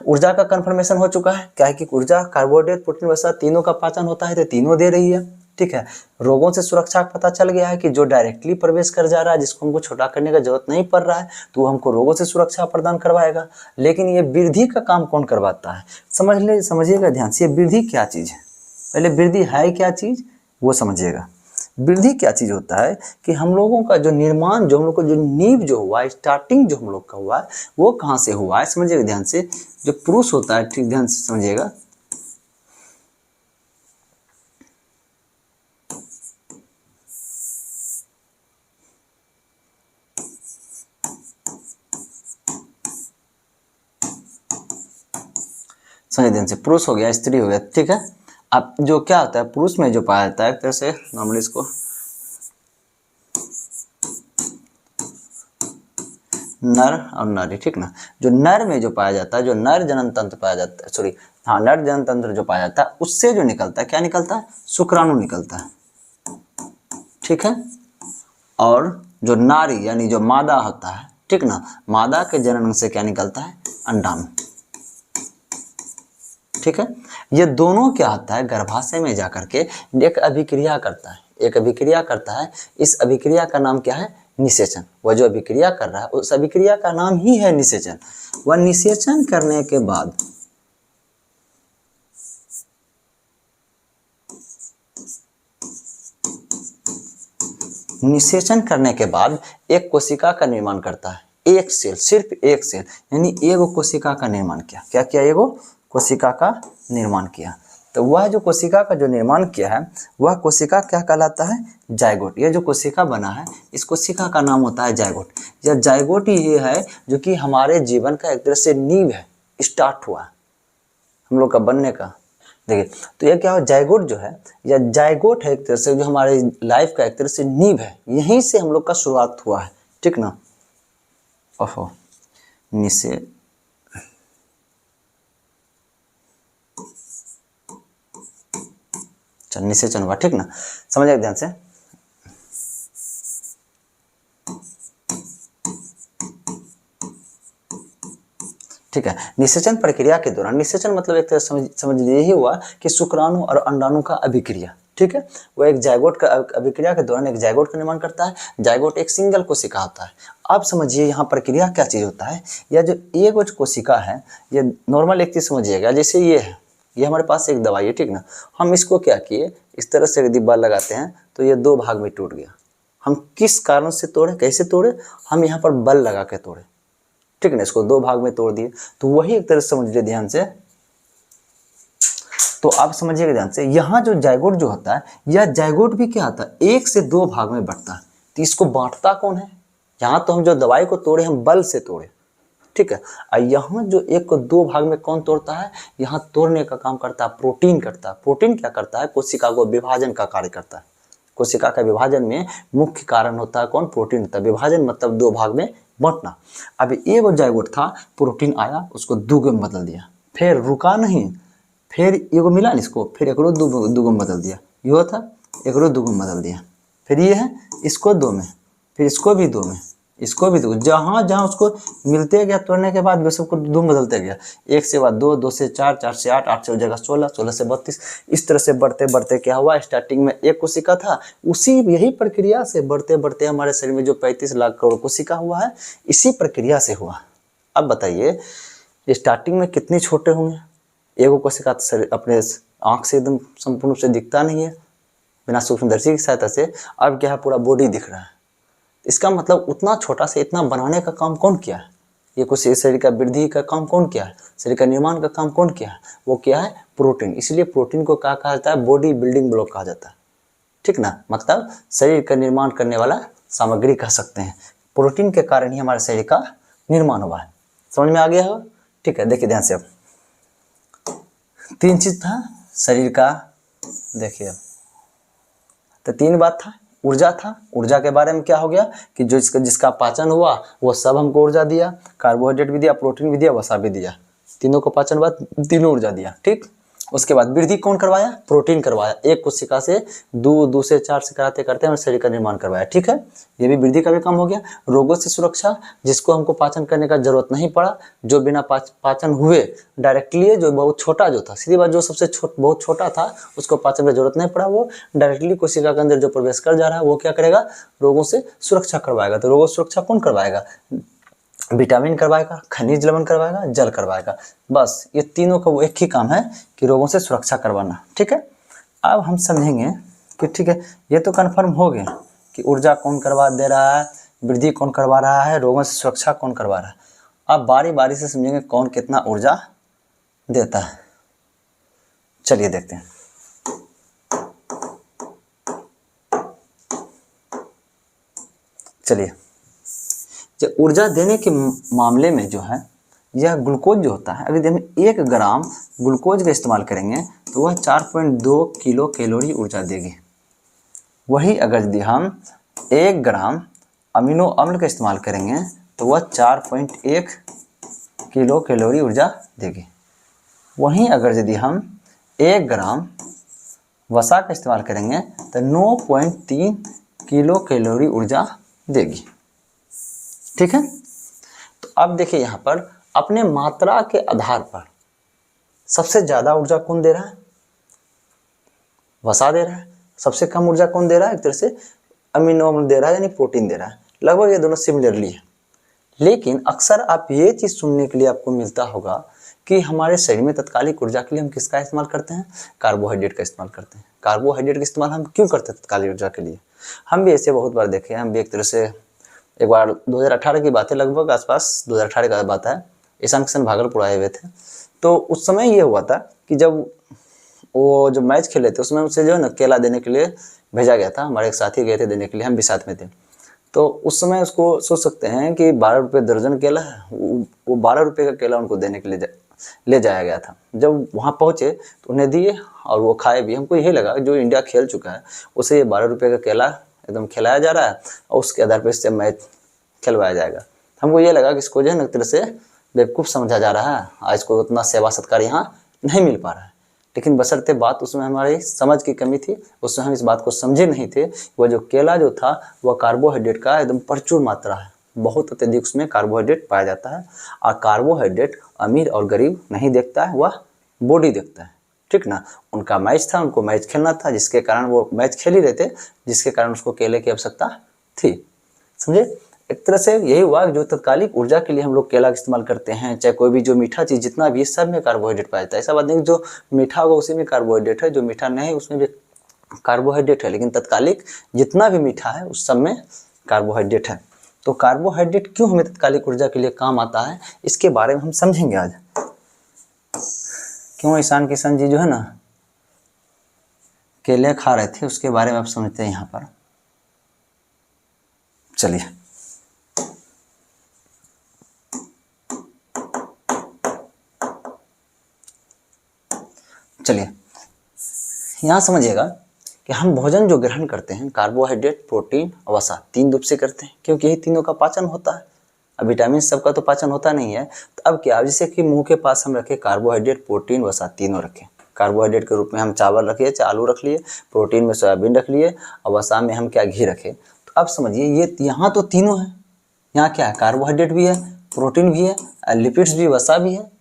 Speaker 1: ऊर्जा का कन्फर्मेशन हो चुका है। क्या है कि ऊर्जा, कार्बोहाइड्रेट, प्रोटीन, वसा तीनों का पाचन होता है, तो तीनों दे रही है। ठीक है, रोगों से सुरक्षा का पता चल गया है कि जो डायरेक्टली प्रवेश कर जा रहा है, जिसको हमको छोटा करने का जरूरत नहीं पड़ रहा है, तो वो हमको रोगों से सुरक्षा प्रदान करवाएगा। लेकिन ये वृद्धि का काम कौन करवाता है, समझिएगा ध्यान से। ये वृद्धि क्या चीज है, पहले वृद्धि है क्या चीज वो समझिएगा। वृद्धि क्या चीज होता है कि हम लोगों का जो निर्माण, जो हम लोग को जो नींव जो हुआ है, स्टार्टिंग जो हम लोग का हुआ है, वो कहाँ से हुआ है, समझिएगा ध्यान से। जो पुरुष होता है, ठीक ध्यान से समझिएगा, समझिए ध्यान से। पुरुष हो गया, स्त्री हो गया, ठीक है। अब जो क्या होता है, पुरुष में जो पाया जाता है, एक तरह से नॉर्मली इसको नर और नारी, ठीक ना। जो नर में जो पाया जाता है, जो नर जनन तंत्र पाया जाता है, सॉरी हाँ, नर जनन तंत्र जो पाया जाता है, उससे जो निकलता है, क्या निकलता है, शुक्राणु निकलता है, ठीक है। और जो नारी यानी जो मादा होता है, ठीक ना, मादा के जनन से क्या निकलता है, अंडाणु, ठीक है। ये दोनों क्या होता है, गर्भाशय में जाकर के एक अभिक्रिया करता है, एक अभिक्रिया करता है। इस अभिक्रिया का नाम क्या है, निषेचन। वह जो अभिक्रिया कर रहा है, उस अभिक्रिया का नाम ही है निषेचन। वह निषेचन करने के बाद एक कोशिका का निर्माण करता है, एक सेल, सिर्फ एक सेल, यानी एगो कोशिका का निर्माण किया। क्या किया, एगो कोशिका का निर्माण किया। तो वह जो कोशिका का जो निर्माण किया है, वह कोशिका क्या कहलाता है, जायगोट। यह जो कोशिका बना है, इस कोशिका का नाम होता है जायगोट। यह जायगोट ही ये है जो कि हमारे जीवन का एक तरह से नींव है, स्टार्ट हुआ हम लोग का बनने का। देखिए, तो यह क्या हो, जायगोट जो है, या जायगोट है एक तरह से जो हमारे लाइफ का एक तरह से नींव है। यहीं से हम लोग का शुरुआत हुआ है, ठीक ना। ओहो, निषेचन हुआ, ठीक ना, समझिए ध्यान से। ठीक है, निषेचन प्रक्रिया के दौरान, निषेचन मतलब एक तरह समझ यही हुआ कि शुक्राणु और अंडाणु का अभिक्रिया, ठीक है। वो एक जायगोट का अभिक्रिया के दौरान एक जायगोट का निर्माण करता है। जायगोट एक सिंगल कोशिका होता है। अब समझिए यहाँ प्रक्रिया क्या चीज होता है। यह जो एक कोशिका है, ये नॉर्मल एक चीज समझिएगा, जैसे ये है, ये हमारे पास एक दवाई है, ठीक ना। हम इसको क्या किए, इस तरह से यदि बल लगाते हैं तो ये दो भाग में टूट गया। हम किस कारण से तोड़े, कैसे तोड़े, हम यहाँ पर बल लगा के तोड़े, ठीक है ना, इसको दो भाग में तोड़ दिए। तो वही एक तरह से समझिए ध्यान से। तो आप समझिएगा ध्यान से, यहाँ जो जायगोट जो होता है, यह जायगोट भी क्या होता है, एक से दो भाग में बढ़ता है। तो इसको बांटता कौन है, यहाँ तो हम जो दवाई को तोड़े हम बल से तोड़े, ठीक है। और यहाँ जो एक को दो भाग में कौन तोड़ता है, यहाँ तोड़ने का काम करता है प्रोटीन करता है। प्रोटीन क्या करता है, कोशिका को विभाजन का कार्य करता है। कोशिका का विभाजन में मुख्य कारण होता है कौन, प्रोटीन होता है। विभाजन मतलब दो भाग में बांटना। अब एक जायगोट था, प्रोटीन आया, उसको दुगो में बदल दिया, फिर रुका नहीं, फिर एगो मिला न इसको, फिर एक दुगो में बदल दिया, यो था एक दुगो में बदल दिया, फिर ये है इसको दो में, फिर इसको भी दो में, इसको भी दो, जहाँ जहाँ उसको मिलते गया तोड़ने के बाद वे सबको दो बदलते गया। एक से बाद दो, दो से चार, चार से आठ, आठ से हो जाएगा 16, 16 से 32। इस तरह से बढ़ते बढ़ते क्या हुआ, स्टार्टिंग में एक कोशिका था, उसी यही प्रक्रिया से बढ़ते बढ़ते हमारे शरीर में जो 35 लाख करोड़ कोशिका हुआ है, इसी प्रक्रिया से हुआ। अब बताइए स्टार्टिंग में कितने छोटे होंगे, एगो कोशिका तो अपने आँख से एकदम संपूर्ण रूप से दिखता नहीं है, बिना सूक्ष्मदर्शी की सहायता से। अब क्या है, पूरा बॉडी दिख रहा है। इसका मतलब उतना छोटा से इतना बनाने का काम कौन किया है, ये कुछ शरीर का वृद्धि का काम कौन किया है, शरीर का निर्माण का काम कौन किया है, वो क्या है, प्रोटीन। इसलिए प्रोटीन को क्या कहा जाता है, बॉडी बिल्डिंग ब्लॉक कहा जाता है। ठीक ना, मतलब शरीर का निर्माण करने वाला सामग्री कह सकते हैं। प्रोटीन के कारण ही हमारे शरीर का निर्माण हुआ है। समझ में आ गया हो? ठीक है, देखिए ध्यान से। अब 3 चीज था शरीर का, देखिए तो 3 बात था। ऊर्जा था, ऊर्जा के बारे में क्या हो गया कि जो जिसका पाचन हुआ वो सब हमको ऊर्जा दिया, कार्बोहाइड्रेट भी दिया, प्रोटीन भी दिया, वसा भी दिया, तीनों को पाचन बाद तीनों ऊर्जा दिया। ठीक, उसके बाद वृद्धि कौन करवाया? प्रोटीन करवाया। एक कोशिका से 2 से 4 से कराते करते हैं शरीर का निर्माण करवाया। ठीक है, ये भी वृद्धि का भी काम हो गया। रोगों से सुरक्षा, जिसको हमको पाचन करने का जरूरत नहीं पड़ा, जो बिना पाचन हुए डायरेक्टली, जो बहुत छोटा जो था, सीधी बात, जो सबसे बहुत छोटा था उसको पाचन की जरूरत नहीं पड़ा, वो डायरेक्टली कोशिका के अंदर जो प्रवेश कर जा रहा है वो क्या करेगा? रोगों से सुरक्षा करवाएगा। तो रोगों से सुरक्षा कौन करवाएगा? विटामिन करवाएगा, खनिज लवण करवाएगा, जल करवाएगा। बस ये तीनों का वो एक ही काम है कि रोगों से सुरक्षा करवाना। ठीक है, अब हम समझेंगे कि ठीक है, ये तो कन्फर्म हो गया कि ऊर्जा कौन करवा दे रहा है, वृद्धि कौन करवा रहा है, रोगों से सुरक्षा कौन करवा रहा है। अब बारी बारी से समझेंगे कौन कितना ऊर्जा देता है। चलिए देखते हैं। चलिए, ऊर्जा देने के मामले में जो है, यह ग्लूकोज जो होता है, अगर हम 1 ग्राम ग्लूकोज का इस्तेमाल करेंगे तो वह 4.2 किलो कैलोरी ऊर्जा देगी। वही अगर यदि हम 1 ग्राम अमीनो अम्ल का इस्तेमाल करेंगे तो वह 4.1 किलो कैलोरी ऊर्जा देगी। वहीं अगर यदि हम 1 ग्राम वसा का इस्तेमाल करेंगे तो 9.3 किलो कैलोरी ऊर्जा देगी। ठीक है, तो अब देखिए यहाँ पर अपने मात्रा के आधार पर सबसे ज्यादा ऊर्जा कौन दे रहा है? वसा दे रहा है। सबसे कम ऊर्जा कौन दे रहा है? एक तरह से अमीनो अम्ल दे रहा है, यानी प्रोटीन दे रहा है। लगभग ये दोनों सिमिलरली है। लेकिन अक्सर आप ये चीज सुनने के लिए आपको मिलता होगा कि हमारे शरीर में तत्कालिक ऊर्जा के लिए हम किसका इस्तेमाल करते हैं? कार्बोहाइड्रेट का इस्तेमाल करते हैं। कार्बोहाइड्रेट का इस्तेमाल हम क्यों करते हैं तत्कालिक ऊर्जा के लिए? हम भी ऐसे बहुत बार देखे हैं। हम भी एक तरह से, एक बार 2018 की बात है, लगभग आसपास 2018 का बात है, ईशान किशन भागलपुर आए हुए थे। तो उस समय ये हुआ था कि जब वो जो मैच खेले थे उसमें उसे जो है ना केला देने के लिए भेजा गया था। हमारे एक साथी गए थे देने के लिए, हम भी साथ में थे। तो उस समय उसको सोच सकते हैं कि 12 रुपये दर्जन केला है, वो 12 रुपये का केला उनको देने के लिए ले जाया गया था। जब वहाँ पहुँचे तो उन्हें दिए और वो खाए भी। हमको यही लगा जो इंडिया खेल चुका है उसे ये 12 रुपये का केला एकदम खिलाया जा रहा है और उसके आधार पर इससे मैच खिलवाया जाएगा। हमको ये लगा कि इसको जो है ना एक तरह से बेवकूफ़ समझा जा रहा है, आज को उतना सेवा सत्कार यहाँ नहीं मिल पा रहा है। लेकिन बशर्ते बात उसमें हमारी समझ की कमी थी, उसमें हम इस बात को समझे नहीं थे। वह जो केला जो था वह कार्बोहाइड्रेट का एकदम प्रचुर मात्रा है, बहुत अत्यधिक उसमें कार्बोहाइड्रेट पाया जाता है। और कार्बोहाइड्रेट अमीर और गरीब नहीं देखता है, वह बॉडी देखता है। ठीक ना, उनका मैच था, उनको मैच खेलना था, जिसके कारण वो मैच खेल ही रहे थे, जिसके कारण उसको केले की आवश्यकता थी। समझे? एक तरह से यही हुआ जो तत्कालिक ऊर्जा के लिए हम लोग केला का इस्तेमाल करते हैं, चाहे कोई भी जो मीठा चीज़ जितना भी, सब में कार्बोहाइड्रेट पाया जाता है। ऐसा बात नहीं जो मीठा होगा उसी में कार्बोहाइड्रेट है, जो मीठा नहीं है उसमें भी कार्बोहाइड्रेट है। लेकिन तत्कालिक जितना भी मीठा है उस सब में कार्बोहाइड्रेट है। तो कार्बोहाइड्रेट क्यों हमें तत्कालिक ऊर्जा के लिए काम आता है, इसके बारे में हम समझेंगे आज। क्यों ईशान किशन जी जो है ना केले खा रहे थे, उसके बारे में आप समझते हैं यहाँ पर। चलिए, यहाँ समझिएगा कि हम भोजन जो ग्रहण करते हैं कार्बोहाइड्रेट, प्रोटीन और वसा, 3 रूप से करते हैं, क्योंकि यही तीनों का पाचन होता है। अब विटामिन सबका तो पाचन होता नहीं है। तो अब क्या, जैसे कि मुंह के पास हम रखे कार्बोहाइड्रेट, प्रोटीन, वसा, तीनों रखें। कार्बोहाइड्रेट के रूप में हम चावल रख लिए, चाहे आलू रख लिए, प्रोटीन में सोयाबीन रख लिए और वसा में हम क्या, घी रखे। तो अब समझिए ये यहाँ तो तीनों है। यहाँ क्या है, कार्बोहाइड्रेट भी है, प्रोटीन भी है, लिपिड्स भी, वसा भी है।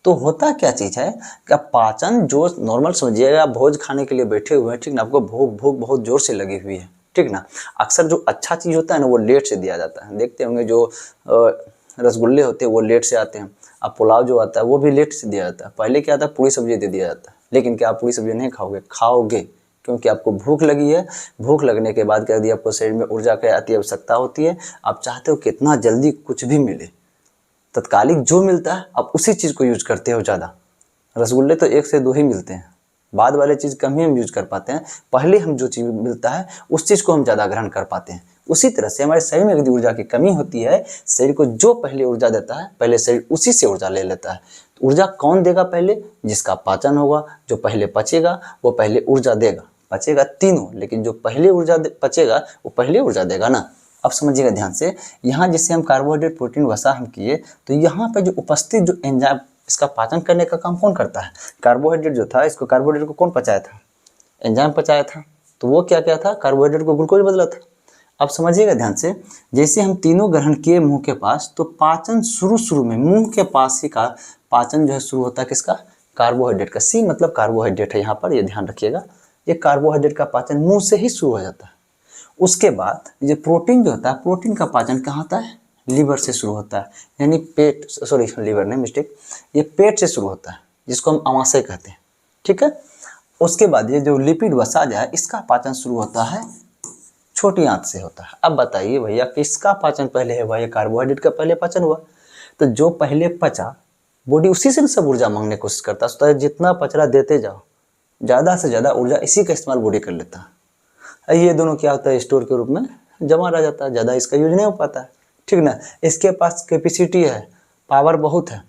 Speaker 1: तो होता क्या चीज़ है कि पाचन जो नॉर्मल समझिएगा, भोज खाने के लिए बैठे हुए हैं, ठीक ना, आपको भूख बहुत जोर से लगी हुई है, ठीक ना। अक्सर जो अच्छा चीज़ होता है ना वो लेट से दिया जाता है। देखते होंगे जो रसगुल्ले होते हैं वो लेट से आते हैं। अब पुलाव जो आता है वो भी लेट से दिया जाता है। पहले क्या आता है, पूरी सब्जी दे दिया जाता है। लेकिन क्या आप पूरी सब्जी नहीं खाओगे? खाओगे, क्योंकि आपको भूख लगी है। भूख लगने के बाद क्या दिया, आपको शरीर में ऊर्जा की अति आवश्यकता होती है। आप चाहते हो कितना जल्दी कुछ भी मिले, तत्कालिक जो मिलता है आप उसी चीज़ को यूज करते हो ज़्यादा। रसगुल्ले तो 1 से 2 ही मिलते हैं, बाद वाले चीज़ कम ही हम यूज कर पाते हैं, पहले हम जो चीज़ मिलता है उस चीज़ को हम ज़्यादा ग्रहण कर पाते हैं। उसी तरह से हमारे शरीर में यदि ऊर्जा की कमी होती है, शरीर को जो पहले ऊर्जा देता है पहले शरीर उसी से ऊर्जा ले लेता है। तो ऊर्जा कौन देगा पहले? जिसका पाचन होगा, जो पहले पचेगा वो पहले ऊर्जा देगा। पचेगा तीनों, लेकिन जो पहले ऊर्जा पचेगा वो पहले ऊर्जा देगा ना। अब समझिएगा ध्यान से, यहाँ जैसे हम कार्बोहाइड्रेट प्रोटीन वसा हम किए, तो यहाँ पे जो उपस्थित जो एंजाइम इसका पाचन करने का काम कौन करता है? कार्बोहाइड्रेट जो था, इसको कार्बोहाइड्रेट को कौन पचाया था? एंजाइम पचाया था। तो वो क्या क्या था? कार्बोहाइड्रेट को ग्लूकोज बदला था। अब समझिएगा ध्यान से, जैसे हम तीनों ग्रहण किए मुंह के पास, तो पाचन शुरू में मुंह के पास ही का पाचन जो है शुरू होता है किसका? कार्बोहाइड्रेट का। सी मतलब कार्बोहाइड्रेट है यहाँ पर, ये ध्यान रखिएगा। ये कार्बोहाइड्रेट का पाचन मुंह से ही शुरू हो जाता है। उसके बाद ये प्रोटीन जो होता है, प्रोटीन का पाचन कहाँ होता है? लीवर से शुरू होता है, यानी पेट, सॉरी लीवर नहीं, मिस्टेक, ये पेट से शुरू होता है, जिसको हम अमाशय कहते हैं। ठीक है। उसके बाद ये जो लिपिड वसा है, इसका पाचन शुरू होता है छोटी आंत से होता है। अब बताइए भैया किसका पाचन पहले हुआ? ये कार्बोहाइड्रेट का पहले पाचन हुआ। तो जो पहले पचा, बॉडी उसी से सब ऊर्जा मांगने की कोशिश करता है, तो जितना पच रहा देते जाओ, ज़्यादा से ज़्यादा ऊर्जा इसी का इस्तेमाल बॉडी कर लेता है। ये दोनों क्या होता है? स्टोर के रूप में जमा रह जाता है, ज़्यादा इसका यूज नहीं हो पाता है। ठीक ना। इसके पास कैपेसिटी है, पावर बहुत है,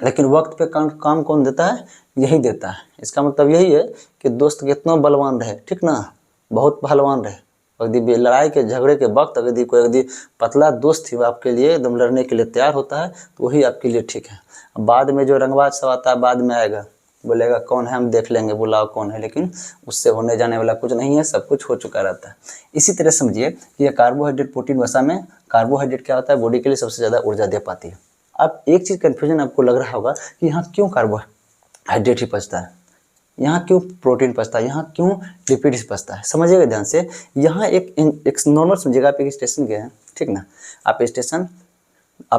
Speaker 1: लेकिन वक्त पे काम कौन देता है? यही देता है। इसका मतलब यही है कि दोस्त कितना बलवान रहे, ठीक ना, बहुत पहलवान रहे, यदि लड़ाई के झगड़े के वक्त यदि कोई यदि पतला दोस्त ही आपके लिए एकदम लड़ने के लिए तैयार होता है, तो वही आपके लिए ठीक है। बाद में जो रंगबाज सब आता है, बाद में आएगा, बोलेगा कौन है, हम देख लेंगे, बुलाओ कौन है, लेकिन उससे होने जाने वाला कुछ नहीं है, सब कुछ हो चुका रहता है। इसी तरह समझिए कि ये कार्बोहाइड्रेट प्रोटीन वसा में कार्बोहाइड्रेट क्या होता है? बॉडी के लिए सबसे ज़्यादा ऊर्जा दे पाती है। अब एक चीज़ कन्फ्यूजन आपको लग रहा होगा कि यहाँ क्यों कार्बोहाइड्रेट ही पचता है, यहाँ क्यों प्रोटीन पचता है, यहाँ क्यों लिपिड ही पचता है। समझिएगा ध्यान से, यहाँ एक नॉर्मल समझिएगा, आप एक स्टेशन गए हैं, ठीक ना, आप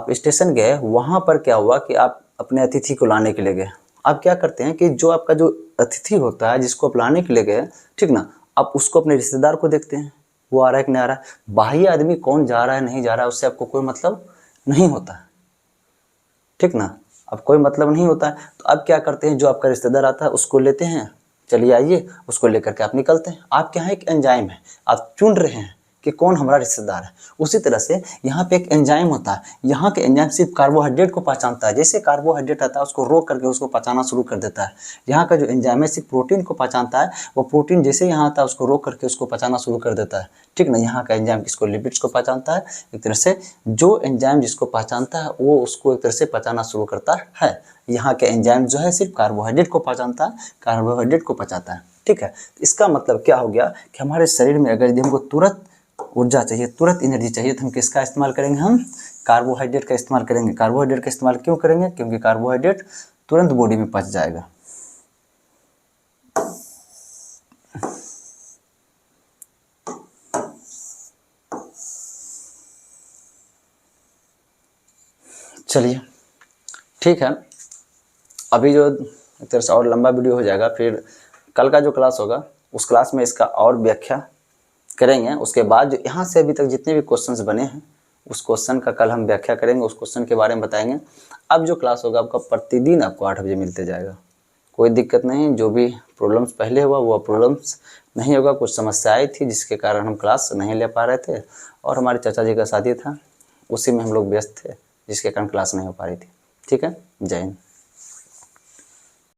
Speaker 1: स्टेशन गए, वहाँ पर क्या हुआ कि आप अपने अतिथि को लाने के लिए गए। आप क्या करते हैं कि जो आपका जो अतिथि होता है, जिसको आप लाने के लिए गए, ठीक ना, आप उसको अपने रिश्तेदार को देखते हैं, वो आ रहा है कि नहीं आ रहा है। बाह्य आदमी कौन जा रहा है नहीं जा रहा है, उससे आपको कोई मतलब नहीं होता है, ठीक ना, अब कोई मतलब नहीं होता है। तो आप क्या करते हैं, जो आपका रिश्तेदार आता है उसको लेते हैं, चलिए आइए, उसको लेकर के आप निकलते हैं। आपके यहाँ एक एंजाइम है, आप चुन रहे हैं कि कौन हमारा रिश्तेदार है। उसी तरह से यहाँ पे एक एंजाइम होता है, यहाँ के एंजाइम सिर्फ कार्बोहाइड्रेट को पहचानता है। जैसे कार्बोहाइड्रेट आता है उसको रोक करके उसको पचाना शुरू कर देता है। यहाँ का जो एंजाइम है सिर्फ प्रोटीन को पहचानता है, वो प्रोटीन जैसे यहाँ आता है उसको रोक करके उसको पचाना शुरू कर देता है, ठीक ना। यहाँ का एंजाइम इसको लिपिड्स को पहचानता है। एक तरह से जो एंजाइम जिसको पहचानता है वो उसको एक तरह से पचाना शुरू करता है। यहाँ के एंजाइम जो है सिर्फ कार्बोहाइड्रेट को पहचानता है, कार्बोहाइड्रेट को पचाता है, ठीक है। इसका मतलब क्या हो गया कि हमारे शरीर में अगर यदि हमको तुरंत ऊर्जा चाहिए, तुरंत एनर्जी चाहिए, तो हम किसका इस्तेमाल करेंगे? हम कार्बोहाइड्रेट का इस्तेमाल करेंगे। कार्बोहाइड्रेट का इस्तेमाल क्यों करेंगे? क्योंकि कार्बोहाइड्रेट तुरंत बॉडी में पच जाएगा। चलिए ठीक है, अभी जो एक तरह से और लंबा वीडियो हो जाएगा, फिर कल का जो क्लास होगा उस क्लास में इसका और व्याख्या करेंगे। उसके बाद जो यहाँ से अभी तक जितने भी क्वेश्चंस बने हैं उस क्वेश्चन का कल हम व्याख्या करेंगे, उस क्वेश्चन के बारे में बताएंगे। अब जो क्लास होगा आपका प्रतिदिन आपको 8 बजे मिलते जाएगा, कोई दिक्कत नहीं। जो भी प्रॉब्लम्स पहले हुआ वो प्रॉब्लम्स नहीं होगा। कुछ समस्याएं थी जिसके कारण हम क्लास नहीं ले पा रहे थे, और हमारे चाचा जी का शादी था, उसी में हम लोग व्यस्त थे, जिसके कारण क्लास नहीं हो पा रही थी। ठीक है, जय हिंद।